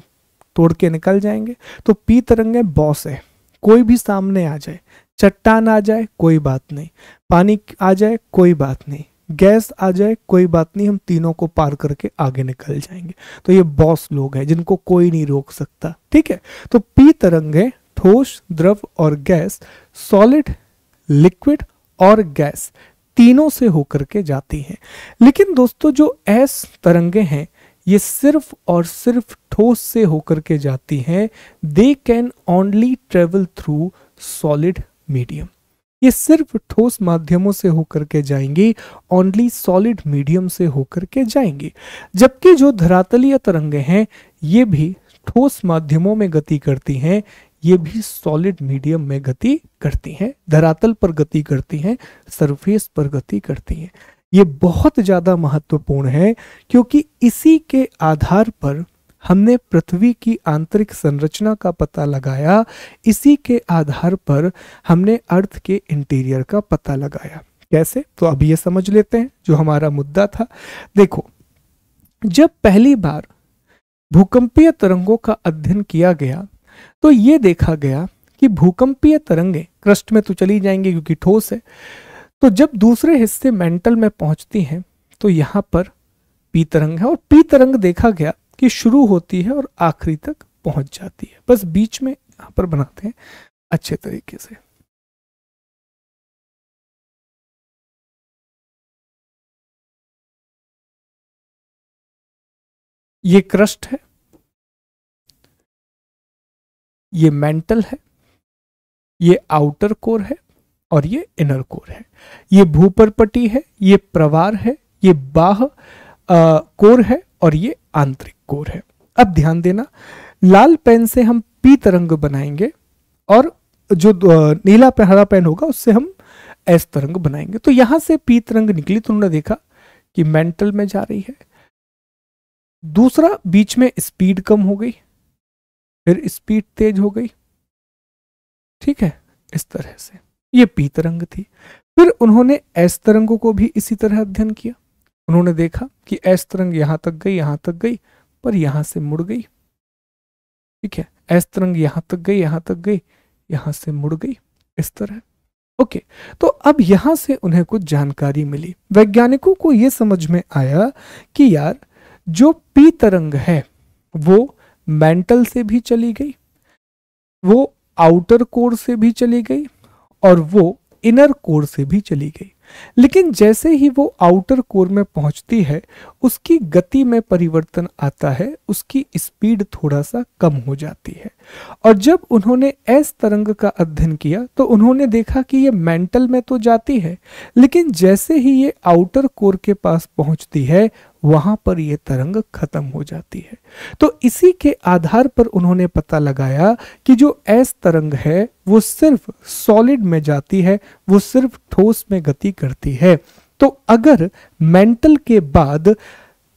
तोड़ के निकल जाएंगे। तो पी तरंगे बॉस है, कोई भी सामने आ जाए, चट्टान आ जाए कोई बात नहीं, पानी आ जाए कोई बात नहीं, गैस आ जाए कोई बात नहीं, हम तीनों को पार करके आगे निकल जाएंगे। तो ये बॉस लोग हैं जिनको कोई नहीं रोक सकता, ठीक है। तो पी तरंग है ठोस, द्रव और गैस, सॉलिड, लिक्विड और गैस तीनों से होकर के जाती हैं। लेकिन दोस्तों जो एस तरंगे हैं ये सिर्फ और सिर्फ ठोस से होकर के जाती हैं। They can only travel through solid medium. ये सिर्फ ठोस माध्यमों से होकर के जाएंगी, ओनली सॉलिड मीडियम से होकर के जाएंगी। जबकि जो धरातलीय तरंगे हैं ये भी ठोस माध्यमों में गति करती हैं, ये भी सॉलिड मीडियम में गति करती हैं, धरातल पर गति करती हैं, सरफेस पर गति करती हैं। ये बहुत ज़्यादा महत्वपूर्ण है क्योंकि इसी के आधार पर हमने पृथ्वी की आंतरिक संरचना का पता लगाया, इसी के आधार पर हमने अर्थ के इंटीरियर का पता लगाया। कैसे? तो अब ये समझ लेते हैं जो हमारा मुद्दा था। देखो, जब पहली बार भूकंपीय तरंगों का अध्ययन किया गया तो ये देखा गया कि भूकंपीय तरंगें क्रस्ट में तो चली जाएंगी क्योंकि ठोस है, तो जब दूसरे हिस्से मेंटल में पहुंचती हैं तो यहां पर पी तरंग है, और पी तरंग देखा गया कि शुरू होती है और आखिरी तक पहुंच जाती है। बस बीच में यहां पर बनाते हैं अच्छे तरीके से। ये क्रस्ट है, ये मेंटल है, ये आउटर कोर है और ये इनर कोर है। ये भूपरपटी है, ये प्रवार है, ये बाह्य कोर है और ये आंतरिक कोर है। अब ध्यान देना, लाल पेन से हम पी तरंग बनाएंगे और जो नीला हरा पेन होगा उससे हम एस तरंग बनाएंगे। तो यहां से पी तरंग निकली तो उन्होंने देखा कि मेंटल में जा रही है। दूसरा, बीच में स्पीड कम हो गई, फिर स्पीड तेज हो गई, ठीक है, इस तरह से ये पी तरंग थी। फिर उन्होंने एस तरंगों को भी इसी तरह अध्ययन किया। उन्होंने देखा कि एस तरंग यहां तक गई, यहां तक गई, पर यहां से मुड़ गई, ठीक है। एस तरंग यहां तक गई, यहां तक गई, यहां से मुड़ गई, इस तरह। ओके, तो अब यहां से उन्हें कुछ जानकारी मिली। वैज्ञानिकों को यह समझ में आया कि यार जो पी तरंग है वो मेंटल से भी चली गई, वो आउटर कोर से भी चली गई और वो इनर कोर से भी चली गई। लेकिन जैसे ही वो आउटर कोर में पहुंचती है उसकी गति में परिवर्तन आता है, उसकी स्पीड थोड़ा सा कम हो जाती है। और जब उन्होंने एस तरंग का अध्ययन किया तो उन्होंने देखा कि ये मेंटल में तो जाती है, लेकिन जैसे ही ये आउटर कोर के पास पहुंचती है वहां पर ये तरंग खत्म हो जाती है। तो इसी के आधार पर उन्होंने पता लगाया कि जो एस तरंग है वो सिर्फ सॉलिड में जाती है, वो सिर्फ ठोस में गति करती है। तो अगर मेंटल के बाद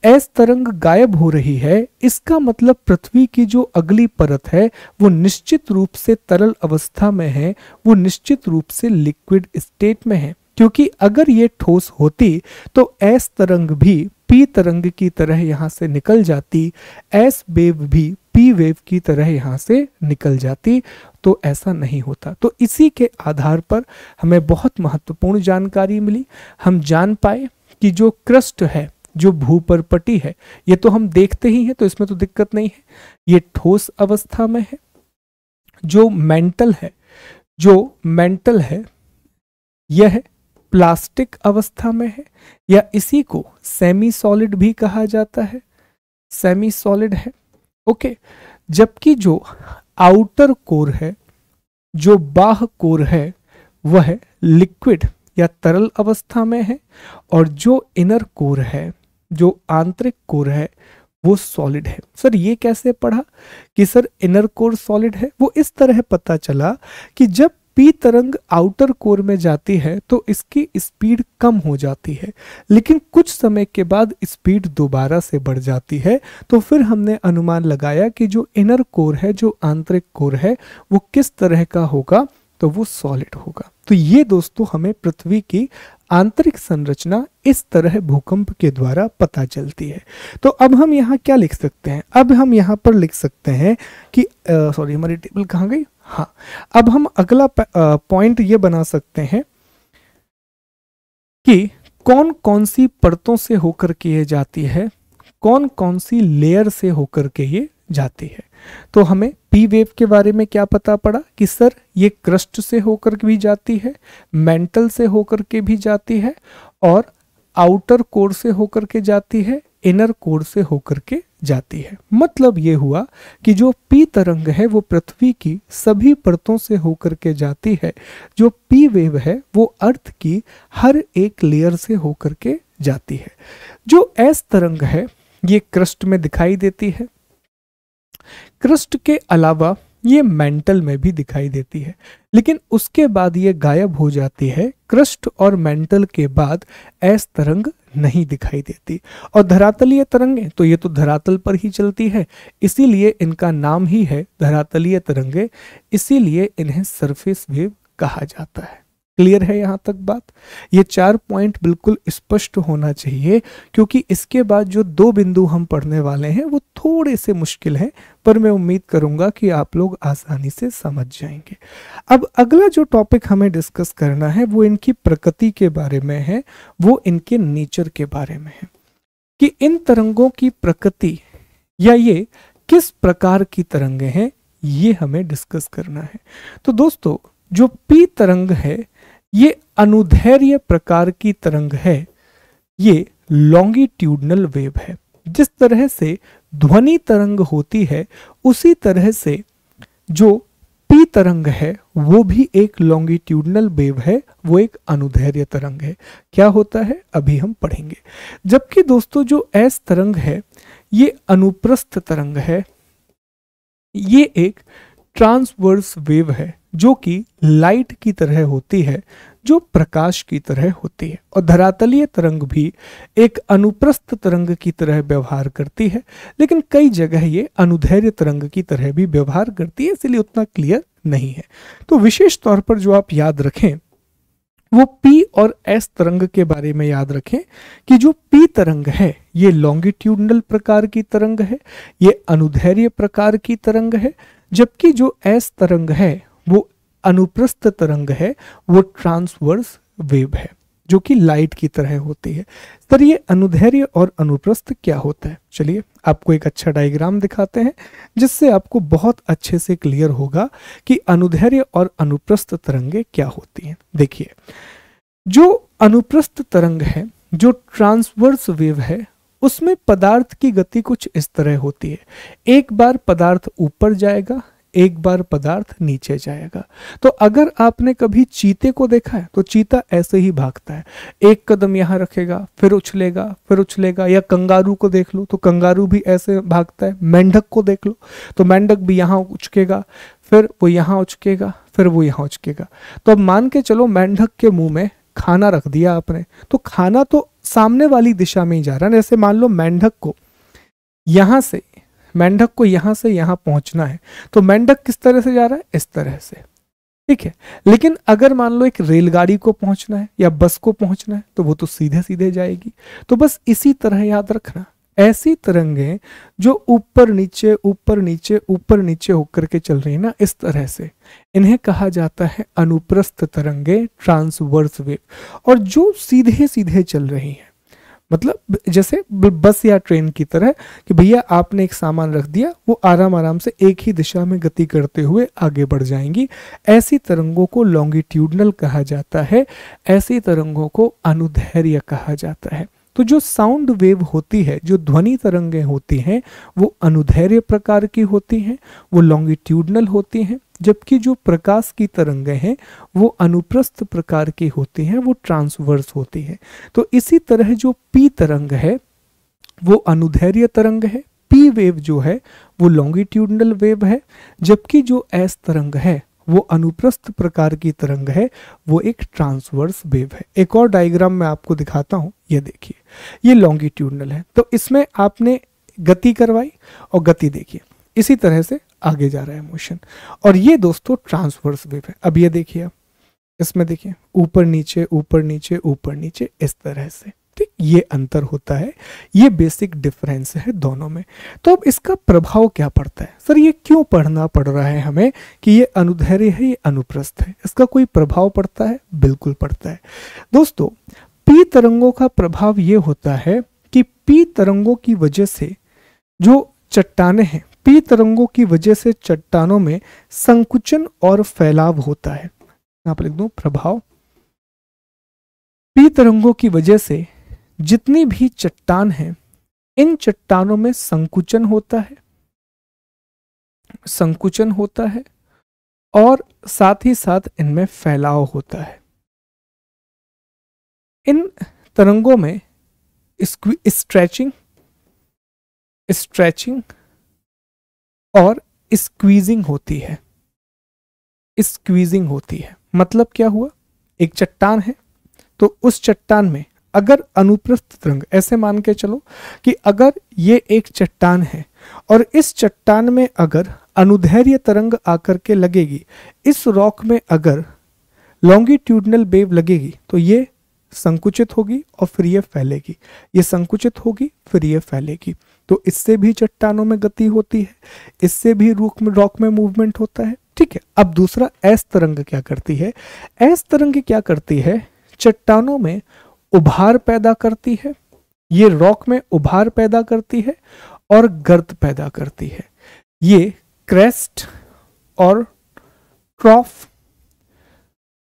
एस तरंग गायब हो रही है, इसका मतलब पृथ्वी की जो अगली परत है वो निश्चित रूप से तरल अवस्था में है, वो निश्चित रूप से लिक्विड स्टेट में है। क्योंकि अगर ये ठोस होती तो एस तरंग भी पी तरंग की तरह यहां से निकल जाती, एस वेव भी पी वेव की तरह यहां से निकल जाती, तो ऐसा नहीं होता। तो इसी के आधार पर हमें बहुत महत्वपूर्ण जानकारी मिली। हम जान पाए कि जो क्रस्ट है, जो भूपरपटी है, ये तो हम देखते ही हैं तो इसमें तो दिक्कत नहीं है, ये ठोस अवस्था में है। जो मेंटल है यह प्लास्टिक अवस्था में है, या इसी को सेमी सॉलिड भी कहा जाता है, सेमी सॉलिड है। ओके, जबकि जो आउटर कोर है, जो बाह्य कोर है, वह लिक्विड या तरल अवस्था में है, और जो इनर कोर है, जो आंतरिक कोर है, वो सॉलिड है। सर ये कैसे पढ़ा कि सर इनर कोर सॉलिड है? वो इस तरह पता चला कि जब पी तरंग आउटर कोर में जाती है तो इसकी स्पीड कम हो जाती है, लेकिन कुछ समय के बाद स्पीड दोबारा से बढ़ जाती है। तो फिर हमने अनुमान लगाया कि जो इनर कोर है, जो आंतरिक कोर है, वो किस तरह का होगा, तो वो सॉलिड होगा। तो ये दोस्तों हमें पृथ्वी की आंतरिक संरचना इस तरह भूकंप के द्वारा पता चलती है। तो अब हम यहाँ क्या लिख सकते हैं? अब हम यहाँ पर लिख सकते हैं कि सॉरी हमारी टेबल कहाँ गई? हाँ, अब हम अगला पॉइंट ये बना सकते हैं कि कौन कौन सी परतों से होकर के ये जाती है, कौन कौन सी लेयर से होकर के ये जाती है। तो हमें पी वेव के बारे में क्या पता पड़ा कि सर ये क्रस्ट से होकर के भी जाती है, मेंटल से होकर के भी जाती है, और आउटर कोर से होकर के जाती है, इनर कोर से होकर के जाती है। मतलब ये हुआ कि जो पी तरंग है वो पृथ्वी की सभी परतों से होकर के जाती है, जो पी वेव है वो अर्थ की हर एक लेयर से होकर के जाती है। जो एस तरंग है ये क्रस्ट में दिखाई देती है, क्रस्ट के अलावा ये मेंटल में भी दिखाई देती है, लेकिन उसके बाद ये गायब हो जाती है। क्रस्ट और मेंटल के बाद एस तरंग नहीं दिखाई देती। और धरातलीय तरंगें तो ये तो धरातल पर ही चलती है, इसीलिए इनका नाम ही है धरातलीय तरंगें, इसीलिए इन्हें सरफेस वेव कहा जाता है। क्लियर है यहां तक बात? ये 4 पॉइंट बिल्कुल स्पष्ट होना चाहिए, क्योंकि इसके बाद जो 2 बिंदु हम पढ़ने वाले हैं वो थोड़े से मुश्किल हैं, पर मैं उम्मीद करूंगा कि आप लोग आसानी से समझ जाएंगे। अब अगला जो टॉपिक हमें डिस्कस करना है वो इनकी प्रकृति के बारे में है, वो इनके नेचर के बारे में है कि इन तरंगों की प्रकृति या ये किस प्रकार की तरंगें हैं, ये हमें डिस्कस करना है। तो दोस्तों जो पी तरंग है ये अनुदैर्घ्य प्रकार की तरंग है, ये लॉन्गिट्यूडनल वेव है। जिस तरह से ध्वनि तरंग होती है उसी तरह से जो पी तरंग है वो भी एक लॉन्गिट्यूडनल वेव है, वो एक अनुदैर्घ्य तरंग है। क्या होता है अभी हम पढ़ेंगे। जबकि दोस्तों जो एस तरंग है ये अनुप्रस्थ तरंग है, ये एक ट्रांसवर्स वेव है जो कि लाइट की तरह होती है, जो प्रकाश की तरह होती है। और धरातलीय तरंग भी एक अनुप्रस्थ तरंग की तरह व्यवहार करती है, लेकिन कई जगह ये अनुदैर्घ्य तरंग की तरह भी व्यवहार करती है, इसलिए उतना क्लियर नहीं है। तो विशेष तौर पर जो आप याद रखें वो पी और एस तरंग के बारे में याद रखें कि जो पी तरंग है ये लॉन्गिट्यूडनल प्रकार की तरंग है, ये अनुदैर्घ्य प्रकार की तरंग है, जबकि जो एस तरंग है वो अनुप्रस्थ तरंग है, वो ट्रांसवर्स वेव है जो कि लाइट की तरह होती है। सर ये अनुदैर्घ्य और अनुप्रस्थ क्या होता है? चलिए आपको एक अच्छा डायग्राम दिखाते हैं जिससे आपको बहुत अच्छे से क्लियर होगा कि अनुदैर्घ्य और अनुप्रस्थ तरंगें क्या होती हैं। देखिए जो अनुप्रस्थ तरंग है, जो ट्रांसवर्स वेव है, उसमें पदार्थ की गति कुछ इस तरह होती है। एक बार पदार्थ ऊपर जाएगा, एक बार पदार्थ नीचे जाएगा। तो अगर आपने कभी चीते को देखा है तो चीता ऐसे ही भागता है, एक कदम यहाँ रखेगा फिर उछलेगा फिर उछलेगा। या कंगारू को देख लो तो कंगारू भी ऐसे भागता है। मेंढक को देख लो तो मेंढक भी यहाँ उचकेगा, फिर वो यहाँ उचकेगा, फिर वो यहाँ उचकेगा। तो अब मान के चलो मेंढक के मुंह में खाना रख दिया आपने, तो खाना तो सामने वाली दिशा में ही जा रहा है। जैसे मान लो मेंढक को यहाँ से यहाँ पहुंचना है, तो मेंढक किस तरह से जा रहा है? इस तरह से, ठीक है। लेकिन अगर मान लो एक रेलगाड़ी को पहुंचना है या बस को पहुंचना है तो वो तो सीधे सीधे जाएगी। तो बस इसी तरह याद रखना, ऐसी तरंगें जो ऊपर नीचे ऊपर नीचे ऊपर नीचे होकर के चल रही है ना, इस तरह से, इन्हें कहा जाता है अनुप्रस्थ तरंगें, ट्रांसवर्स वेव। और जो सीधे सीधे चल रही हैं, मतलब जैसे बस या ट्रेन की तरह कि भैया आपने एक सामान रख दिया, वो आराम आराम से एक ही दिशा में गति करते हुए आगे बढ़ जाएंगी, ऐसी तरंगों को लॉन्गिट्यूडनल कहा जाता है, ऐसी तरंगों को अनुदैर्घ्य कहा जाता है। तो जो साउंड वेव होती है, जो ध्वनि तरंगें होती हैं, वो अनुदैर्घ्य प्रकार की होती हैं, वो लॉन्गिट्यूडनल होती हैं। जबकि जो प्रकाश की तरंगें हैं वो अनुप्रस्थ प्रकार की होती हैं, वो ट्रांसवर्स होती हैं। तो इसी तरह जो पी तरंग है वो अनुदैर्घ्य तरंग है, पी वेव जो है वो लॉन्गिट्यूडनल वेव है, जबकि जो एस तरंग है वो अनुप्रस्थ प्रकार की तरंग है, वो एक ट्रांसवर्स वेव है। एक और डायग्राम मैं आपको दिखाता हूं, ये देखिए, ये लॉन्गिट्यूडनल है, तो इसमें आपने गति करवाई और गति देखिए इसी तरह से आगे जा रहा है मोशन, और ये दोस्तों ट्रांसवर्स वेव है। अब ये देखिए, आप इसमें देखिए ऊपर नीचे ऊपर नीचे ऊपर नीचे इस तरह से, ठीक, ये अंतर होता है, ये बेसिक डिफरेंस है दोनों में। तो अब इसका प्रभाव क्या पड़ता है? सर ये क्यों पढ़ना पड़ रहा है हमें कि ये अनुदैर्घ्य है, ये अनुप्रस्थ है, इसका कोई प्रभाव पड़ता है? बिल्कुल पड़ता है दोस्तों। पी पी तरंगों का प्रभाव ये होता है कि पी तरंगों की वजह से जो चट्टानें हैं, पी तरंगों की वजह से चट्टानों में संकुचन और फैलाव होता है। यहां पर लिख दूं प्रभाव। पी तरंगों की वजह से जितनी भी चट्टान है, इन चट्टानों में संकुचन होता है, संकुचन होता है और साथ ही साथ इनमें फैलाव होता है। इन तरंगों में स्ट्रेचिंग स्ट्रेचिंग और स्क्वीजिंग होती है। स्क्वीजिंग होती है मतलब क्या हुआ, एक चट्टान है तो उस चट्टान में अगर अनुप्रस्थ तरंग, ऐसे मान के चलो कि अगर ये एक चट्टान है और इस चट्टान में अगर अनुदैर्ध्य तरंग आकर के लगेगी, इस रॉक में अगर लॉन्गिट्यूडनल वेव लगेगी तो ये संकुचित होगी और फिर ये फैलेगी, ये संकुचित होगी फिर ये फैलेगी। तो इससे भी चट्टानों में गति होती है, इससे भी रॉक में मूवमेंट होता है। ठीक है, अब दूसरा एस तरंग क्या करती है? एस तरंग क्या करती है? चट्टानों में उभार पैदा करती है, ये रॉक में उभार पैदा करती है और गर्त पैदा करती है। ये क्रेस्ट और ट्रॉफ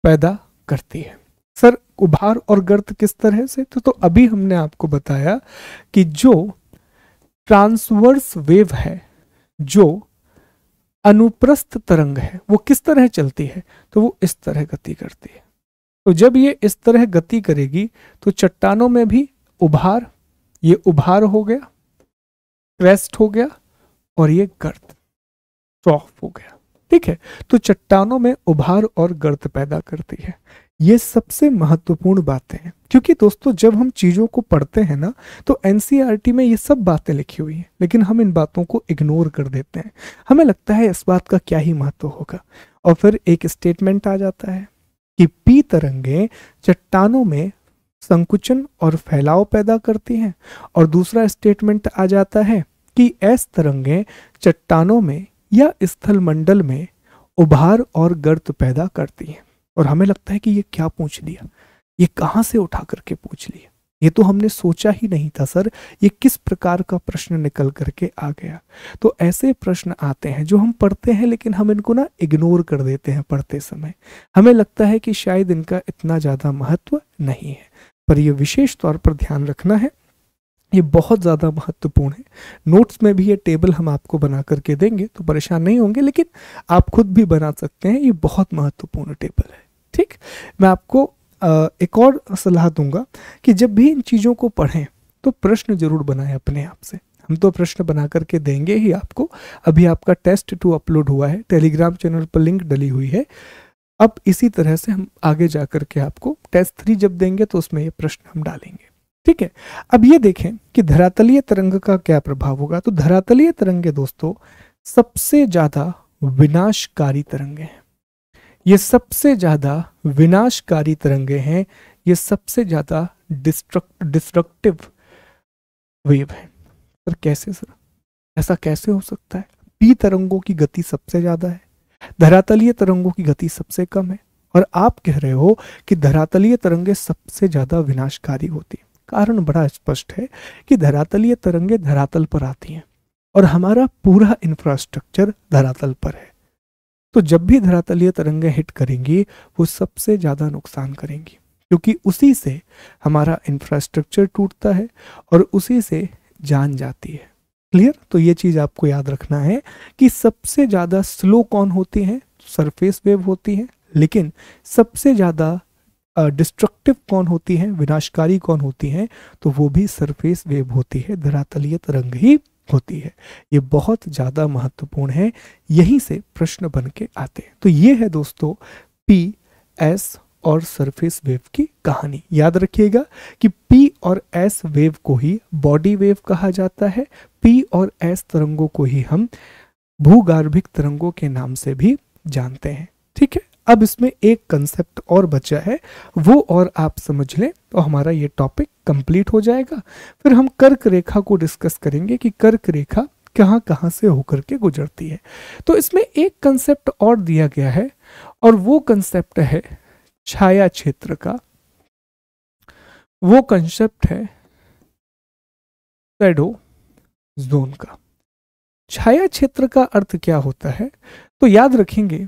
पैदा करती है। सर उभार और गर्त किस तरह से? तो अभी हमने आपको बताया कि जो ट्रांसवर्स वेव है, जो अनुप्रस्थ तरंग है, वो किस तरह चलती है? तो वो इस तरह गति करती है। तो जब ये इस तरह गति करेगी तो चट्टानों में भी उभार, ये उभार हो गया, क्रेस्ट हो गया और ये गर्त, ट्रॉफ हो गया। ठीक है, तो चट्टानों में उभार और गर्त पैदा करती है। ये सबसे महत्वपूर्ण बातें हैं, क्योंकि दोस्तों जब हम चीजों को पढ़ते हैं ना तो एनसीईआरटी में ये सब बातें लिखी हुई हैं, लेकिन हम इन बातों को इग्नोर कर देते हैं। हमें लगता है इस बात का क्या ही महत्व होगा, और फिर एक स्टेटमेंट आ जाता है कि पी तरंगें चट्टानों में संकुचन और फैलाव पैदा करती हैं, और दूसरा स्टेटमेंट आ जाता है कि एस तरंगें चट्टानों में या स्थल मंडल में उभार और गर्त पैदा करती हैं। और हमें लगता है कि ये क्या पूछ लिया, ये कहाँ से उठा करके पूछ लिया, ये तो हमने सोचा ही नहीं था सर, ये किस प्रकार का प्रश्न निकल करके आ गया। तो ऐसे प्रश्न आते हैं जो हम पढ़ते हैं लेकिन हम इनको ना इग्नोर कर देते हैं पढ़ते समय। हमें लगता है कि शायद इनका इतना ज़्यादा महत्व नहीं है, पर ये विशेष तौर पर ध्यान रखना है, ये बहुत ज़्यादा महत्वपूर्ण है। नोट्स में भी ये टेबल हम आपको बना करके देंगे तो परेशान नहीं होंगे, लेकिन आप खुद भी बना सकते हैं, ये बहुत महत्वपूर्ण टेबल है। ठीक, मैं आपको एक और सलाह दूंगा कि जब भी इन चीज़ों को पढ़ें तो प्रश्न जरूर बनाएं अपने आप से। हम तो प्रश्न बना करके देंगे ही आपको। अभी आपका टेस्ट 2 अपलोड हुआ है, टेलीग्राम चैनल पर लिंक डली हुई है। अब इसी तरह से हम आगे जा करके आपको टेस्ट 3 जब देंगे तो उसमें ये प्रश्न हम डालेंगे। ठीक है, अब ये देखें कि धरातलीय तरंग का क्या प्रभाव होगा। तो धरातलीय तरंगे दोस्तों सबसे ज्यादा विनाशकारी तरंगे हैं, ये सबसे ज्यादा विनाशकारी तरंगे हैं, ये सबसे ज्यादा डिस्ट्रक्टिव वेव है। सर कैसे सर, ऐसा कैसे हो सकता है? पी तरंगों की गति सबसे ज्यादा है, धरातलीय तरंगों की गति सबसे कम है, और आप कह रहे हो कि धरातलीय तरंगे सबसे ज्यादा विनाशकारी होती है। कारण बड़ा स्पष्ट है कि धरातलीय तरंगे धरातल पर आती हैं और हमारा पूरा इंफ्रास्ट्रक्चर धरातल पर है। तो जब भी धरातलीय तरंगें हिट करेंगी वो सबसे ज्यादा नुकसान करेंगी, क्योंकि उसी से हमारा इंफ्रास्ट्रक्चर टूटता है और उसी से जान जाती है। क्लियर? तो ये चीज आपको याद रखना है कि सबसे ज्यादा स्लो कौन होती है? सरफेस वेव होती है, लेकिन सबसे ज्यादा डिस्ट्रक्टिव कौन होती है, विनाशकारी कौन होती है? तो वो भी सरफेस वेव होती है, धरातलीय तरंग ही होती है। ये बहुत ज़्यादा महत्वपूर्ण है, यहीं से प्रश्न बन के आते हैं। तो ये है दोस्तों पी, एस और सरफेस वेव की कहानी। याद रखिएगा कि पी और एस वेव को ही बॉडी वेव कहा जाता है, पी और एस तरंगों को ही हम भूगार्भिक तरंगों के नाम से भी जानते हैं। ठीक है, अब इसमें एक कंसेप्ट और बचा है, वो और आप समझ लें तो हमारा ये टॉपिक कंप्लीट हो जाएगा। फिर हम कर्क रेखा को डिस्कस करेंगे कि कर्क रेखा कहाँ कहाँ से होकर के गुजरती है। तो इसमें एक कंसेप्ट और दिया गया है, और वो कंसेप्ट है छाया क्षेत्र का। वो कंसेप्ट है शैडो जोन का। छाया क्षेत्र का अर्थ क्या होता है? तो याद रखेंगे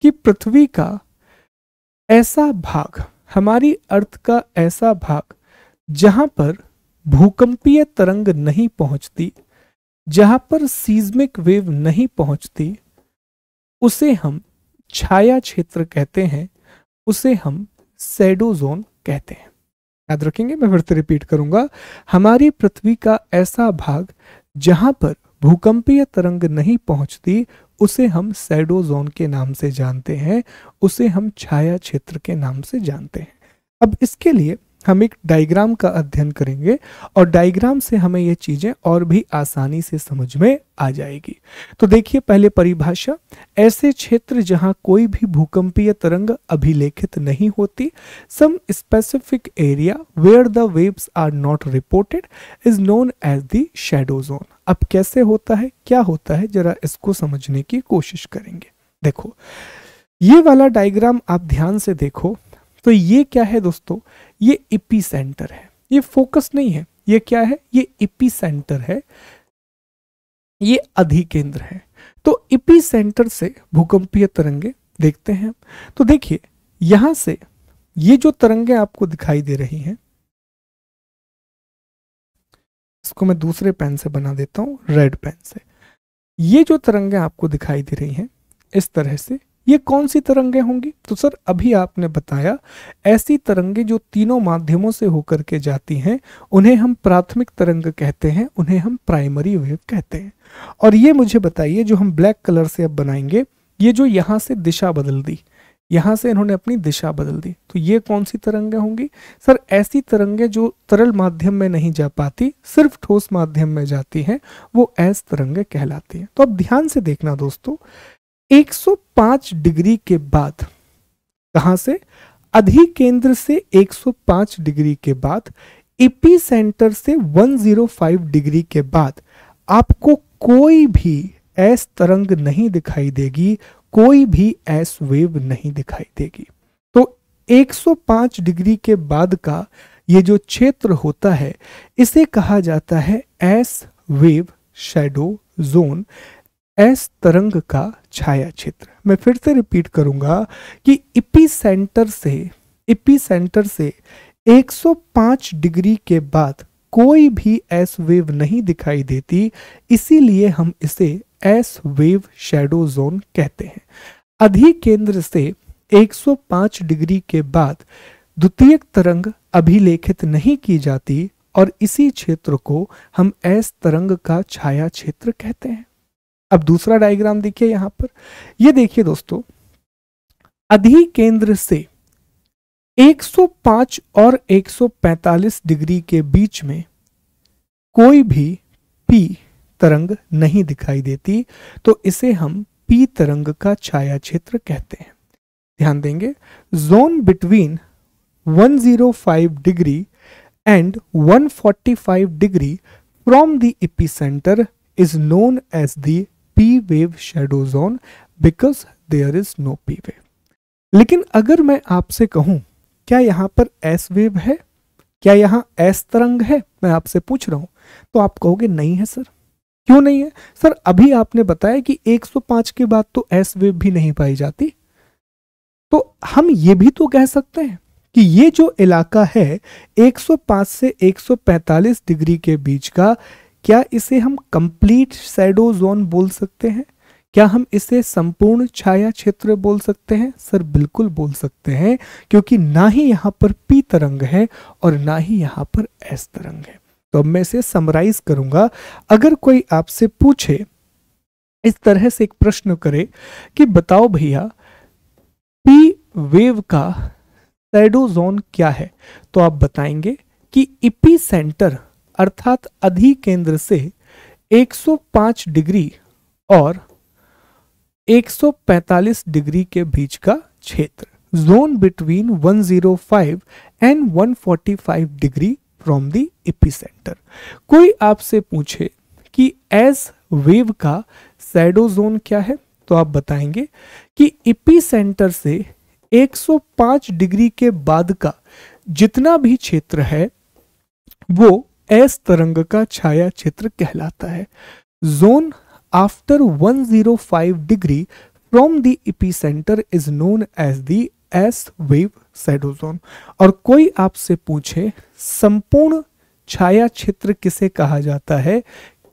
कि पृथ्वी का ऐसा भाग, हमारी अर्थ का ऐसा भाग जहां पर भूकंपीय तरंग नहीं पहुंचती, जहां पर सीज्मिक वेव नहीं पहुंचती, उसे हम छाया क्षेत्र कहते हैं, उसे हम शैडो जोन कहते हैं। याद रखेंगे, मैं फिर से रिपीट करूंगा, हमारी पृथ्वी का ऐसा भाग जहां पर भूकंपीय तरंग नहीं पहुंचती, उसे हम शैडो जोन के नाम से जानते हैं, उसे हम छाया क्षेत्र के नाम से जानते हैं। अब इसके लिए हम एक डायग्राम का अध्ययन करेंगे और डायग्राम से हमें ये चीजें और भी आसानी से समझ में आ जाएगी। तो देखिए, पहले परिभाषा, ऐसे क्षेत्र जहां कोई भी भूकंपीय तरंग अभिलेखित नहीं होती, some specific area where the waves are not reported is known as the shadow zone. अब कैसे होता है, क्या होता है, जरा इसको समझने की कोशिश करेंगे। देखो, ये वाला डायग्राम आप ध्यान से देखो तो ये क्या है दोस्तों, ये इपी सेंटर है, ये फोकस नहीं है, ये क्या है, ये इपी सेंटर है, ये अधिकेंद्र है। तो इपी सेंटर से भूकंपीय तरंगे देखते हैं। तो देखिए, यहां से ये जो तरंगे आपको दिखाई दे रही हैं, इसको मैं दूसरे पेन से बना देता हूं, रेड पेन से। ये जो तरंगे आपको दिखाई दे रही हैं इस तरह से, ये कौन सी तरंगे होंगी? तो सर अभी आपने बताया, ऐसी तरंगे जो तीनों माध्यमों से होकर के जाती हैं, उन्हें हम प्राथमिक तरंग कहते हैं, उन्हें हम प्राइमरी वेव कहते हैं। और ये मुझे बताइए, जो हम ब्लैक कलर से अब बनाएंगे, ये जो यहां से दिशा बदल दी, यहां से इन्होंने अपनी दिशा बदल दी, तो ये कौन सी तरंगे होंगी? सर ऐसी तरंगे जो तरल माध्यम में नहीं जा पाती, सिर्फ ठोस माध्यम में जाती हैं, वो ऐस तरंगे कहलाती हैं। तो अब ध्यान से देखना दोस्तों, 105 डिग्री के बाद, कहां से, अधिकेंद्र से 105 डिग्री के बाद, इपी सेंटर से 105 डिग्री के बाद आपको कोई भी ऐस तरंग नहीं दिखाई देगी, कोई भी ऐस वेव नहीं दिखाई देगी। तो 105 डिग्री के बाद का ये जो क्षेत्र होता है, इसे कहा जाता है ऐस वेव शैडो जोन, ऐस तरंग का छाया क्षेत्र। मैं फिर से रिपीट करूंगा कि इपी सेंटर से 105 डिग्री के बाद कोई भी ऐस वेव नहीं दिखाई देती, इसीलिए हम इसे ऐस वेव शैडो जोन कहते हैं। अधिकेंद्र से 105 डिग्री के बाद द्वितीयक तरंग अभिलेखित नहीं की जाती और इसी क्षेत्र को हम ऐस तरंग का छाया क्षेत्र कहते हैं। अब दूसरा डायग्राम देखिए यहां पर, ये देखिए दोस्तों, अधिकेंद्र से 105 और 145 डिग्री के बीच में कोई भी पी तरंग नहीं दिखाई देती, तो इसे हम पी तरंग का छाया क्षेत्र कहते हैं। ध्यान देंगे, zone between 105 degree and 145 degree from the epicentre is known as the P wave shadow zone because there is no P wave। लेकिन अगर मैं आपसे कहूं, क्या यहां पर S वेव है, क्या यहां S तरंग है, मैं आपसे पूछ रहा हूं, तो आप कहोगे नहीं है सर। क्यों नहीं है? सर अभी आपने बताया कि 105 के बाद तो S वेव भी नहीं पाई जाती। तो हम ये भी तो कह सकते हैं कि ये जो इलाका है 105 से 145 डिग्री के बीच का, क्या इसे हम कंप्लीट शैडो जोन बोल सकते हैं? क्या हम इसे संपूर्ण छाया क्षेत्र बोल सकते हैं? सर बिल्कुल बोल सकते हैं, क्योंकि ना ही यहाँ पर पी तरंग है और ना ही यहाँ पर एस तरंग है। तो अब मैं इसे समराइज करूंगा। अगर कोई आपसे पूछे, इस तरह से एक प्रश्न करे कि बताओ भैया पी वेव का शैडो जोन क्या है, तो आप बताएंगे कि इपी सेंटर अर्थात अधिकेंद्र से 105 डिग्री और 145 डिग्री के बीच का क्षेत्र, zone between 105 and 145 degree from the epicentre. कोई आपसे पूछे कि एस वेव का शैडो जोन क्या है, तो आप बताएंगे कि एपिसेंटर से 105 डिग्री के बाद का जितना भी क्षेत्र है वो एस तरंग का छाया क्षेत्र कहलाता है। Zone after 105 degree from the epicentre is known as the S wave shadow zone. और कोई आपसे पूछे संपूर्ण छाया क्षेत्र किसे कहा जाता है,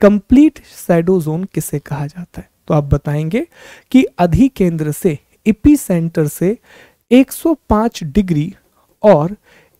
कंप्लीट शैडो जोन किसे कहा जाता है, तो आप बताएंगे कि अधिकेंद्र से, एपिसेंटर से 105 डिग्री और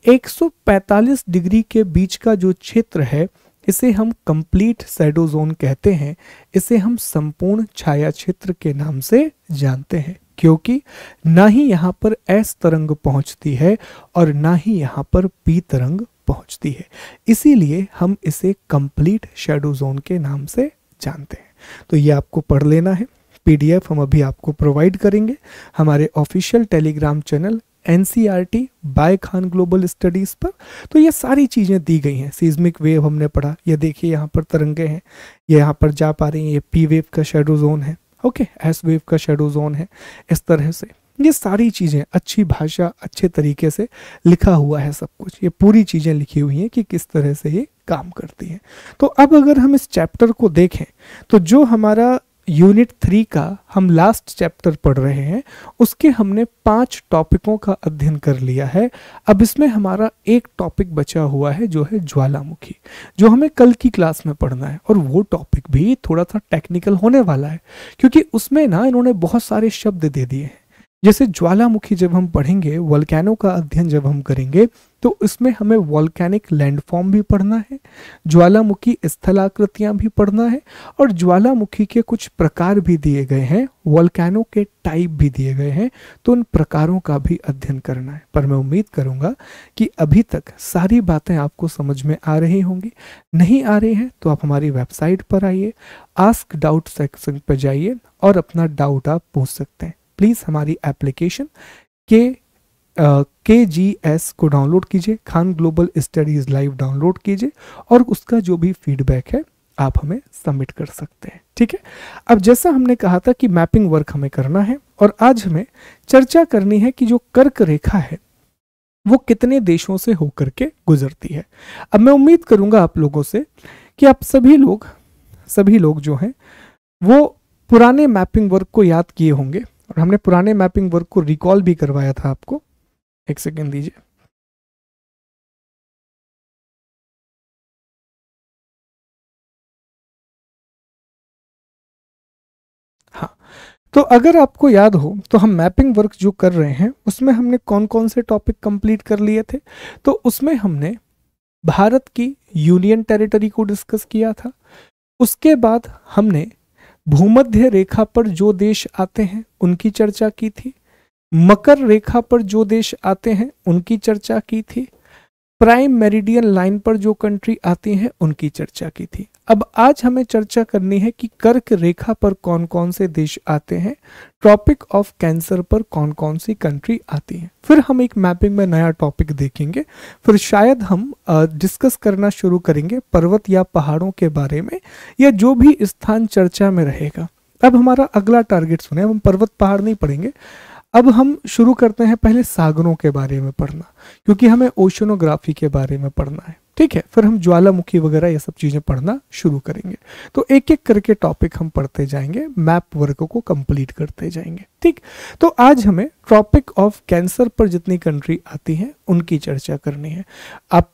145 डिग्री के बीच का जो क्षेत्र है इसे हम कंप्लीट शैडो जोन कहते हैं। इसे हम संपूर्ण छाया क्षेत्र के नाम से जानते हैं, क्योंकि ना ही यहाँ पर एस तरंग पहुंचती है और ना ही यहाँ पर पी तरंग पहुंचती है, इसीलिए हम इसे कंप्लीट शैडो जोन के नाम से जानते हैं। तो ये आपको पढ़ लेना है। पीडीएफ हम अभी आपको प्रोवाइड करेंगे हमारे official telegram channel NCERT by Khan global studies पर। तो ये सारी चीजें दी गई हैं। सीज्मिक वेव हमने पढ़ा, ये देखिए यहाँ पर तरंगे हैं, ये यहाँ पर जा पा रही हैं, ये पी वेव का शैडो जोन है, ओके, एस वेव का शैडो जोन है। इस तरह से ये सारी चीजें अच्छी भाषा, अच्छे तरीके से लिखा हुआ है सब कुछ, ये पूरी चीजें लिखी हुई हैं कि किस तरह से ये काम करती हैं। तो अब अगर हम इस चैप्टर को देखें तो जो हमारा यूनिट 3 का हम लास्ट चैप्टर पढ़ रहे हैं उसके हमने 5 टॉपिकों का अध्ययन कर लिया है। अब इसमें हमारा एक टॉपिक बचा हुआ है जो है ज्वालामुखी, जो हमें कल की क्लास में पढ़ना है। और वो टॉपिक भी थोड़ा सा टेक्निकल होने वाला है, क्योंकि उसमें ना इन्होंने बहुत सारे शब्द दे दिए हैं। जैसे ज्वालामुखी जब हम पढ़ेंगे, वोल्केनो का अध्ययन जब हम करेंगे तो इसमें हमें वोल्केनिक लैंडफॉर्म भी पढ़ना है, ज्वालामुखी स्थलाकृतियां भी पढ़ना है, और ज्वालामुखी के कुछ प्रकार भी दिए गए हैं, वोल्केनो के टाइप भी दिए गए हैं, तो उन प्रकारों का भी अध्ययन करना है। पर मैं उम्मीद करूंगा कि अभी तक सारी बातें आपको समझ में आ रही होंगी। नहीं आ रही हैं तो आप हमारी वेबसाइट पर आइए, आस्क डाउट सेक्शन पर जाइए और अपना डाउट आप पूछ सकते हैं। प्लीज़ हमारी एप्लीकेशन KGS को डाउनलोड कीजिए, Khan global studies live download कीजिए और उसका जो भी फीडबैक है आप हमें सबमिट कर सकते हैं। ठीक है, अब जैसा हमने कहा था कि मैपिंग वर्क हमें करना है और आज हमें चर्चा करनी है कि जो कर्क रेखा है वो कितने देशों से होकर के गुजरती है। अब मैं उम्मीद करूंगा आप लोगों से कि आप सभी लोग जो हैं वो पुराने मैपिंग वर्क को याद किए होंगे, और हमने पुराने मैपिंग वर्क को रिकॉल भी करवाया था आपको। एक सेकेंड दीजिए। हाँ, तो अगर आपको याद हो तो हम मैपिंग वर्क जो कर रहे हैं उसमें हमने कौन कौन से टॉपिक कंप्लीट कर लिए थे। तो उसमें हमने भारत की यूनियन टेरिटरी को डिस्कस किया था। उसके बाद हमने भूमध्य रेखा पर जो देश आते हैं उनकी चर्चा की थी, मकर रेखा पर जो देश आते हैं उनकी चर्चा की थी, प्राइम मेरिडियन लाइन पर जो कंट्री आती हैं उनकी चर्चा की थी। अब आज हमें चर्चा करनी है कि कर्क रेखा पर कौन कौन से देश आते हैं, ट्रॉपिक ऑफ कैंसर पर कौन कौन सी कंट्री आती हैं। फिर हम एक मैपिंग में नया टॉपिक देखेंगे, फिर शायद हम डिस्कस करना शुरू करेंगे पर्वत या पहाड़ों के बारे में, या जो भी स्थान चर्चा में रहेगा। अब हमारा अगला टारगेट सुने, हम पर्वत पहाड़ नहीं पढ़ेंगे। अब हम शुरू करते हैं पहले सागरों के बारे में पढ़ना, क्योंकि हमें ओशनोग्राफी के बारे में पढ़ना है। ठीक है, फिर हम ज्वालामुखी वगैरह ये सब चीजें पढ़ना शुरू करेंगे। तो एक एक करके टॉपिक हम पढ़ते जाएंगे, मैप वर्क को कंप्लीट करते जाएंगे। ठीक, तो आज हमें ट्रॉपिक ऑफ कैंसर पर जितनी कंट्री आती हैं उनकी चर्चा करनी है। आप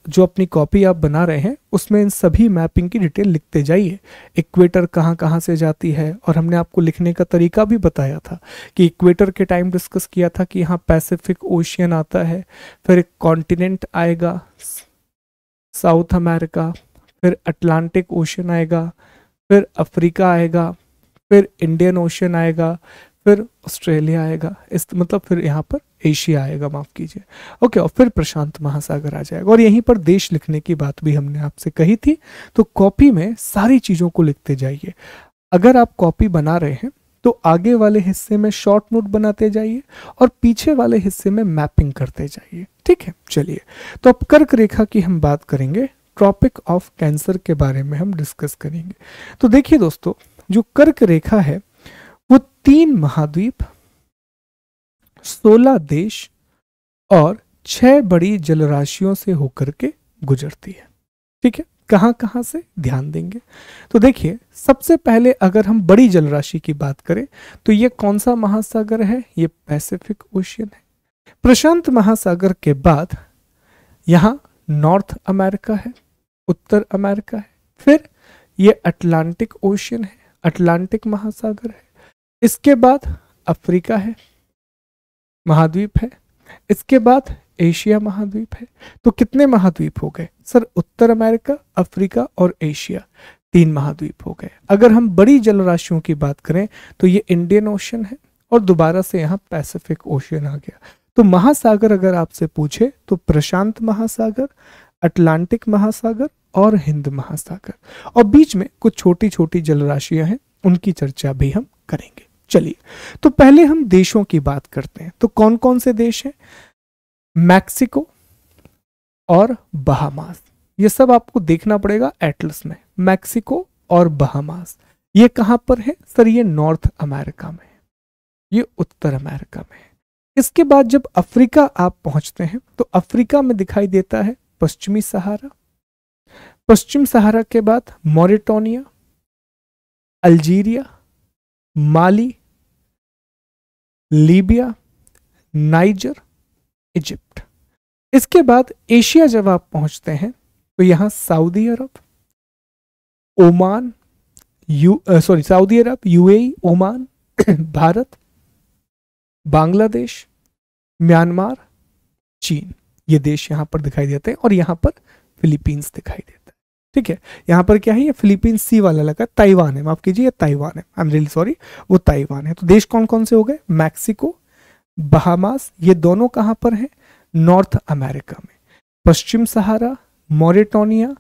जो अपनी कॉपी आप बना रहे हैं उसमें इन सभी मैपिंग की डिटेल लिखते जाइए। इक्वेटर कहाँ कहाँ से जाती है, और हमने आपको लिखने का तरीका भी बताया था कि इक्वेटर के टाइम डिस्कस किया था कि यहाँ पैसिफिक ओशियन आता है, फिर एक कॉन्टिनेंट आएगा साउथ अमेरिका, फिर अटलांटिक ओशियन आएगा, फिर अफ्रीका आएगा, फिर इंडियन ओशियन आएगा, फिर ऑस्ट्रेलिया आएगा, इस मतलब फिर यहाँ पर एशिया आएगा, माफ कीजिए, ओके, और फिर प्रशांत महासागर आ जाएगा। और यहीं पर देश लिखने की बात भी हमने आपसे कही थी। तो कॉपी में सारी चीजों को लिखते जाइए। अगर आप कॉपी बना रहे हैं तो आगे वाले हिस्से में शॉर्ट नोट बनाते जाइए और पीछे वाले हिस्से में मैपिंग करते जाइए। ठीक है, चलिए, तो अब कर्क रेखा की हम बात करेंगे, ट्रॉपिक ऑफ कैंसर के बारे में हम डिस्कस करेंगे। तो देखिए दोस्तों, जो कर्क रेखा है वो 3 महाद्वीप, 16 देश और 6 बड़ी जलराशियों से होकर के गुजरती है। ठीक है, कहाँ कहाँ से, ध्यान देंगे तो देखिए, सबसे पहले अगर हम बड़ी जलराशि की बात करें तो ये कौन सा महासागर है, ये पैसिफिक ओशियन है। प्रशांत महासागर के बाद यहाँ नॉर्थ अमेरिका है, उत्तर अमेरिका है, फिर ये अटलांटिक ओशियन है, अटलांटिक महासागर है, इसके बाद अफ्रीका है, महाद्वीप है, इसके बाद एशिया महाद्वीप है। तो कितने महाद्वीप हो गए सर, उत्तर अमेरिका, अफ्रीका और एशिया, 3 महाद्वीप हो गए। अगर हम बड़ी जलराशियों की बात करें तो ये इंडियन ओशन है और दोबारा से यहाँ पैसिफिक ओशियन आ गया। तो महासागर अगर आपसे पूछे तो प्रशांत महासागर, अटलांटिक महासागर और हिंद महासागर, और बीच में कुछ छोटी छोटी जलराशियां हैं, उनकी चर्चा भी हम करेंगे। चलिए, तो पहले हम देशों की बात करते हैं। तो कौन कौन से देश हैं, मैक्सिको और बहामास, ये सब आपको देखना पड़ेगा एटलस में। मैक्सिको और बहामास ये कहां पर है सर, ये नॉर्थ अमेरिका में है, ये उत्तर अमेरिका में है। इसके बाद जब अफ्रीका आप पहुंचते हैं तो अफ्रीका में दिखाई देता है पश्चिमी सहारा, पश्चिम सहारा के बाद Mauritania, Algeria, Mali, Libya, Niger, Egypt. इसके बाद एशिया जब आप पहुंचते हैं तो यहां Saudi Arab, Oman, Saudi Arab, UAE, Oman, Bharat, Bangladesh, Myanmar, चीन, ये देश यहां पर दिखाई देते हैं, और यहां पर फिलीपींस दिखाई देता है। ठीक है, यहां पर क्या है, ये फिलीपींस सी वाला लगा, ताइवान है, माफ कीजिए, ताइवान है, आई एम रियली सॉरी, वो ताइवान है। तो देश कौन कौन से हो गए, मैक्सिको, बहामास, ये दोनों कहां पर हैं, नॉर्थ अमेरिका में। पश्चिम Sahara, Mauritania,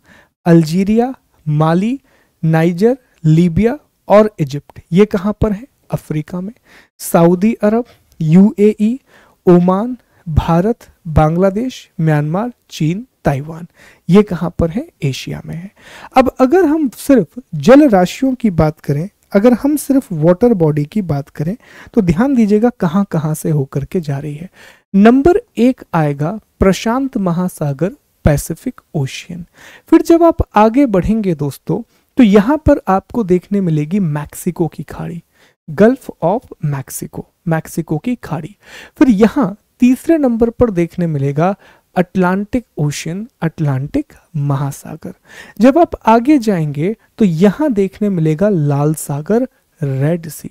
Algeria, Mali, Niger, Libya और इजिप्ट, ये कहां पर है, अफ्रीका में। Saudi Arab, UAE, Oman, Bharat, Bangladesh, Myanmar, चीन, ताइवान, ये कहां पर है, एशिया में है। अब अगर हम सिर्फ जल राशियों की बात करें, अगर हम सिर्फ वाटर बॉडी की बात करें तो ध्यान दीजिएगा कहां कहां से होकर के जा रही है। नंबर 1 आएगा प्रशांत महासागर, पैसिफिक ओशियन। फिर जब आप आगे बढ़ेंगे दोस्तों तो यहां पर आपको देखने मिलेगी मैक्सिको की खाड़ी, गल्फ ऑफ मैक्सिको, मैक्सिको की खाड़ी। फिर यहां तीसरे नंबर पर देखने मिलेगा अटलांटिक ओशियन, अटलांटिक महासागर। जब आप आगे जाएंगे तो यहां देखने मिलेगा लाल सागर, रेड सी,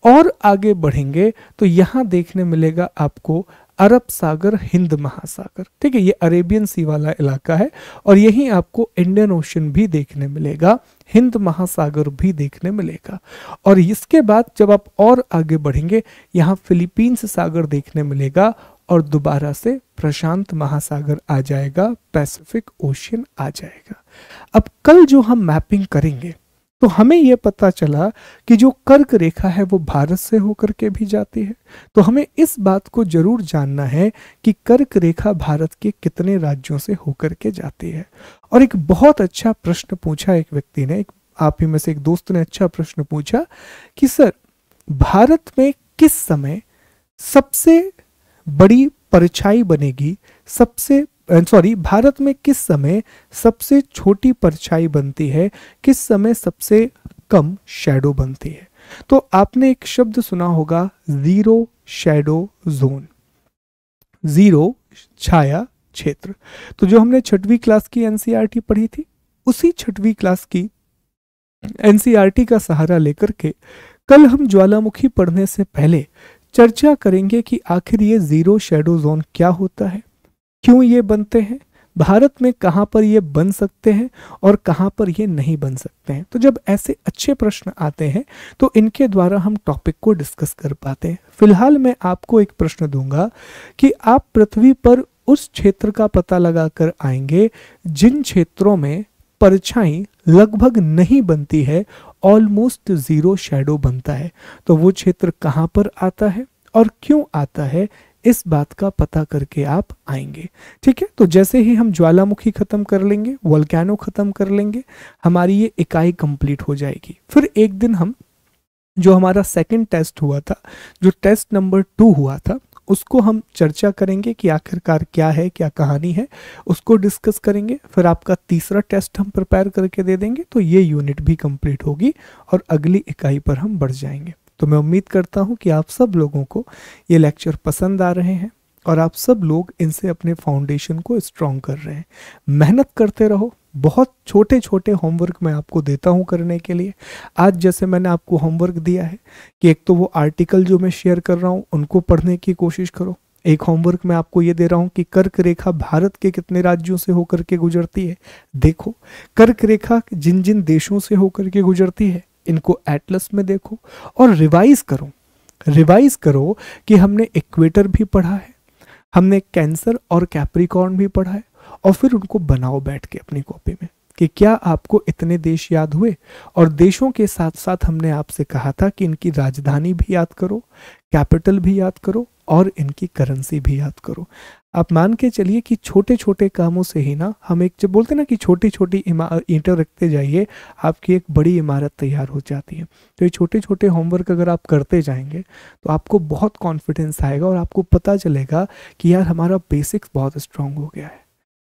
और आगे बढ़ेंगे तो यहां देखने मिलेगा आपको अरब सागर, हिंद महासागर। ठीक है, ये अरेबियन सी वाला इलाका है, और यहीं आपको इंडियन ओशन भी देखने मिलेगा, हिंद महासागर भी देखने मिलेगा। और इसके बाद जब आप और आगे बढ़ेंगे यहाँ फिलीपींस सागर देखने मिलेगा, और दोबारा से प्रशांत महासागर आ जाएगा, पैसिफिक ओशियन आ जाएगा। अब कल जो हम मैपिंग करेंगे तो हमें यह पता चला कि जो कर्क रेखा है वो भारत से होकर के भी जाती है। तो हमें इस बात को जरूर जानना है कि कर्क रेखा भारत के कितने राज्यों से होकर के जाती है। और एक बहुत अच्छा प्रश्न पूछा एक व्यक्ति ने, आप ही में से एक दोस्त ने अच्छा प्रश्न पूछा कि सर भारत में किस समय सबसे बड़ी परछाई बनेगी, भारत में किस समय सबसे छोटी परछाई बनती है, किस समय सबसे कम शैडो बनती है। तो आपने एक शब्द सुना होगा, जीरो शैडो जोन, जीरो छाया क्षेत्र। तो जो हमने 6वीं क्लास की एनसीईआरटी पढ़ी थी, उसी 6वीं क्लास की एनसीईआरटी का सहारा लेकर के कल हम ज्वालामुखी पढ़ने से पहले चर्चा करेंगे कि आखिर ये जीरो शैडो जोन क्या होता है, क्यों ये बनते हैं, भारत में कहां पर ये बन सकते हैं और कहां पर ये नहीं बन सकते हैं। तो जब ऐसे अच्छे प्रश्न आते हैं तो इनके द्वारा हम टॉपिक को डिस्कस कर पाते हैं। फिलहाल मैं आपको एक प्रश्न दूंगा कि आप पृथ्वी पर उस क्षेत्र का पता लगाकर आएंगे जिन क्षेत्रों में परछाई लगभग नहीं बनती है, ऑलमोस्ट जीरो शैडो बनता है। तो वो क्षेत्र कहां पर आता है और क्यों आता है, इस बात का पता करके आप आएंगे। ठीक है, तो जैसे ही हम ज्वालामुखी खत्म कर लेंगे, वोल्केनो खत्म कर लेंगे, हमारी ये इकाई कंप्लीट हो जाएगी। फिर एक दिन हम जो हमारा सेकंड टेस्ट हुआ था, जो टेस्ट नंबर 2 हुआ था, उसको हम चर्चा करेंगे कि आखिरकार क्या है, क्या कहानी है, उसको डिस्कस करेंगे। फिर आपका तीसरा टेस्ट हम प्रिपेयर करके दे देंगे, तो ये यूनिट भी कंप्लीट होगी और अगली इकाई पर हम बढ़ जाएंगे। तो मैं उम्मीद करता हूँ कि आप सब लोगों को ये लेक्चर पसंद आ रहे हैं और आप सब लोग इनसे अपने फाउंडेशन को स्ट्रॉन्ग कर रहे हैं। मेहनत करते रहो। बहुत छोटे छोटे होमवर्क मैं आपको देता हूं करने के लिए। आज जैसे मैंने आपको होमवर्क दिया है कि एक तो वो आर्टिकल जो मैं शेयर कर रहा हूं उनको पढ़ने की कोशिश करो। एक होमवर्क मैं आपको ये दे रहा हूं कि कर्क रेखा भारत के कितने राज्यों से होकर के गुजरती है, देखो। कर्क रेखा जिन जिन देशों से होकर के गुजरती है इनको एटलस में देखो और रिवाइज करो। रिवाइज करो कि हमने इक्वेटर भी पढ़ा है, हमने कैंसर और कैप्रिकॉर्न भी पढ़ा है, और फिर उनको बनाओ बैठ के अपनी कॉपी में कि क्या आपको इतने देश याद हुए। और देशों के साथ साथ हमने आपसे कहा था कि इनकी राजधानी भी याद करो, कैपिटल भी याद करो और इनकी करेंसी भी याद करो। आप मान के चलिए कि छोटे छोटे कामों से ही ना हम एक, जब बोलते ना कि छोटी छोटी ईंटें रखते जाइए आपकी एक बड़ी इमारत तैयार हो जाती है। तो ये छोटे छोटे होमवर्क अगर आप करते जाएंगे तो आपको बहुत कॉन्फिडेंस आएगा और आपको पता चलेगा कि यार हमारा बेसिक्स बहुत स्ट्रांग हो गया है।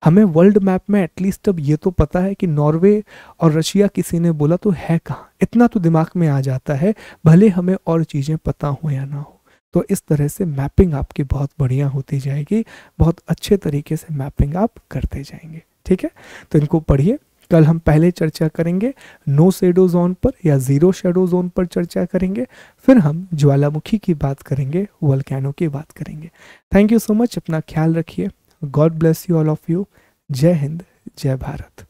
हमें वर्ल्ड मैप में एटलीस्ट अब ये तो पता है कि नॉर्वे और रशिया किसी ने बोला तो है कहाँ, इतना तो दिमाग में आ जाता है, भले हमें और चीज़ें पता हो या ना हो। तो इस तरह से मैपिंग आपकी बहुत बढ़िया होती जाएगी, बहुत अच्छे तरीके से मैपिंग आप करते जाएंगे। ठीक है, तो इनको पढ़िए। कल हम पहले चर्चा करेंगे नो शेडो जोन पर या जीरो शेडो जोन पर चर्चा करेंगे, फिर हम ज्वालामुखी की बात करेंगे, वोल्केनो की बात करेंगे। थैंक यू सो मच, अपना ख्याल रखिए। God bless you all of you. जय हिंद, जय भारत।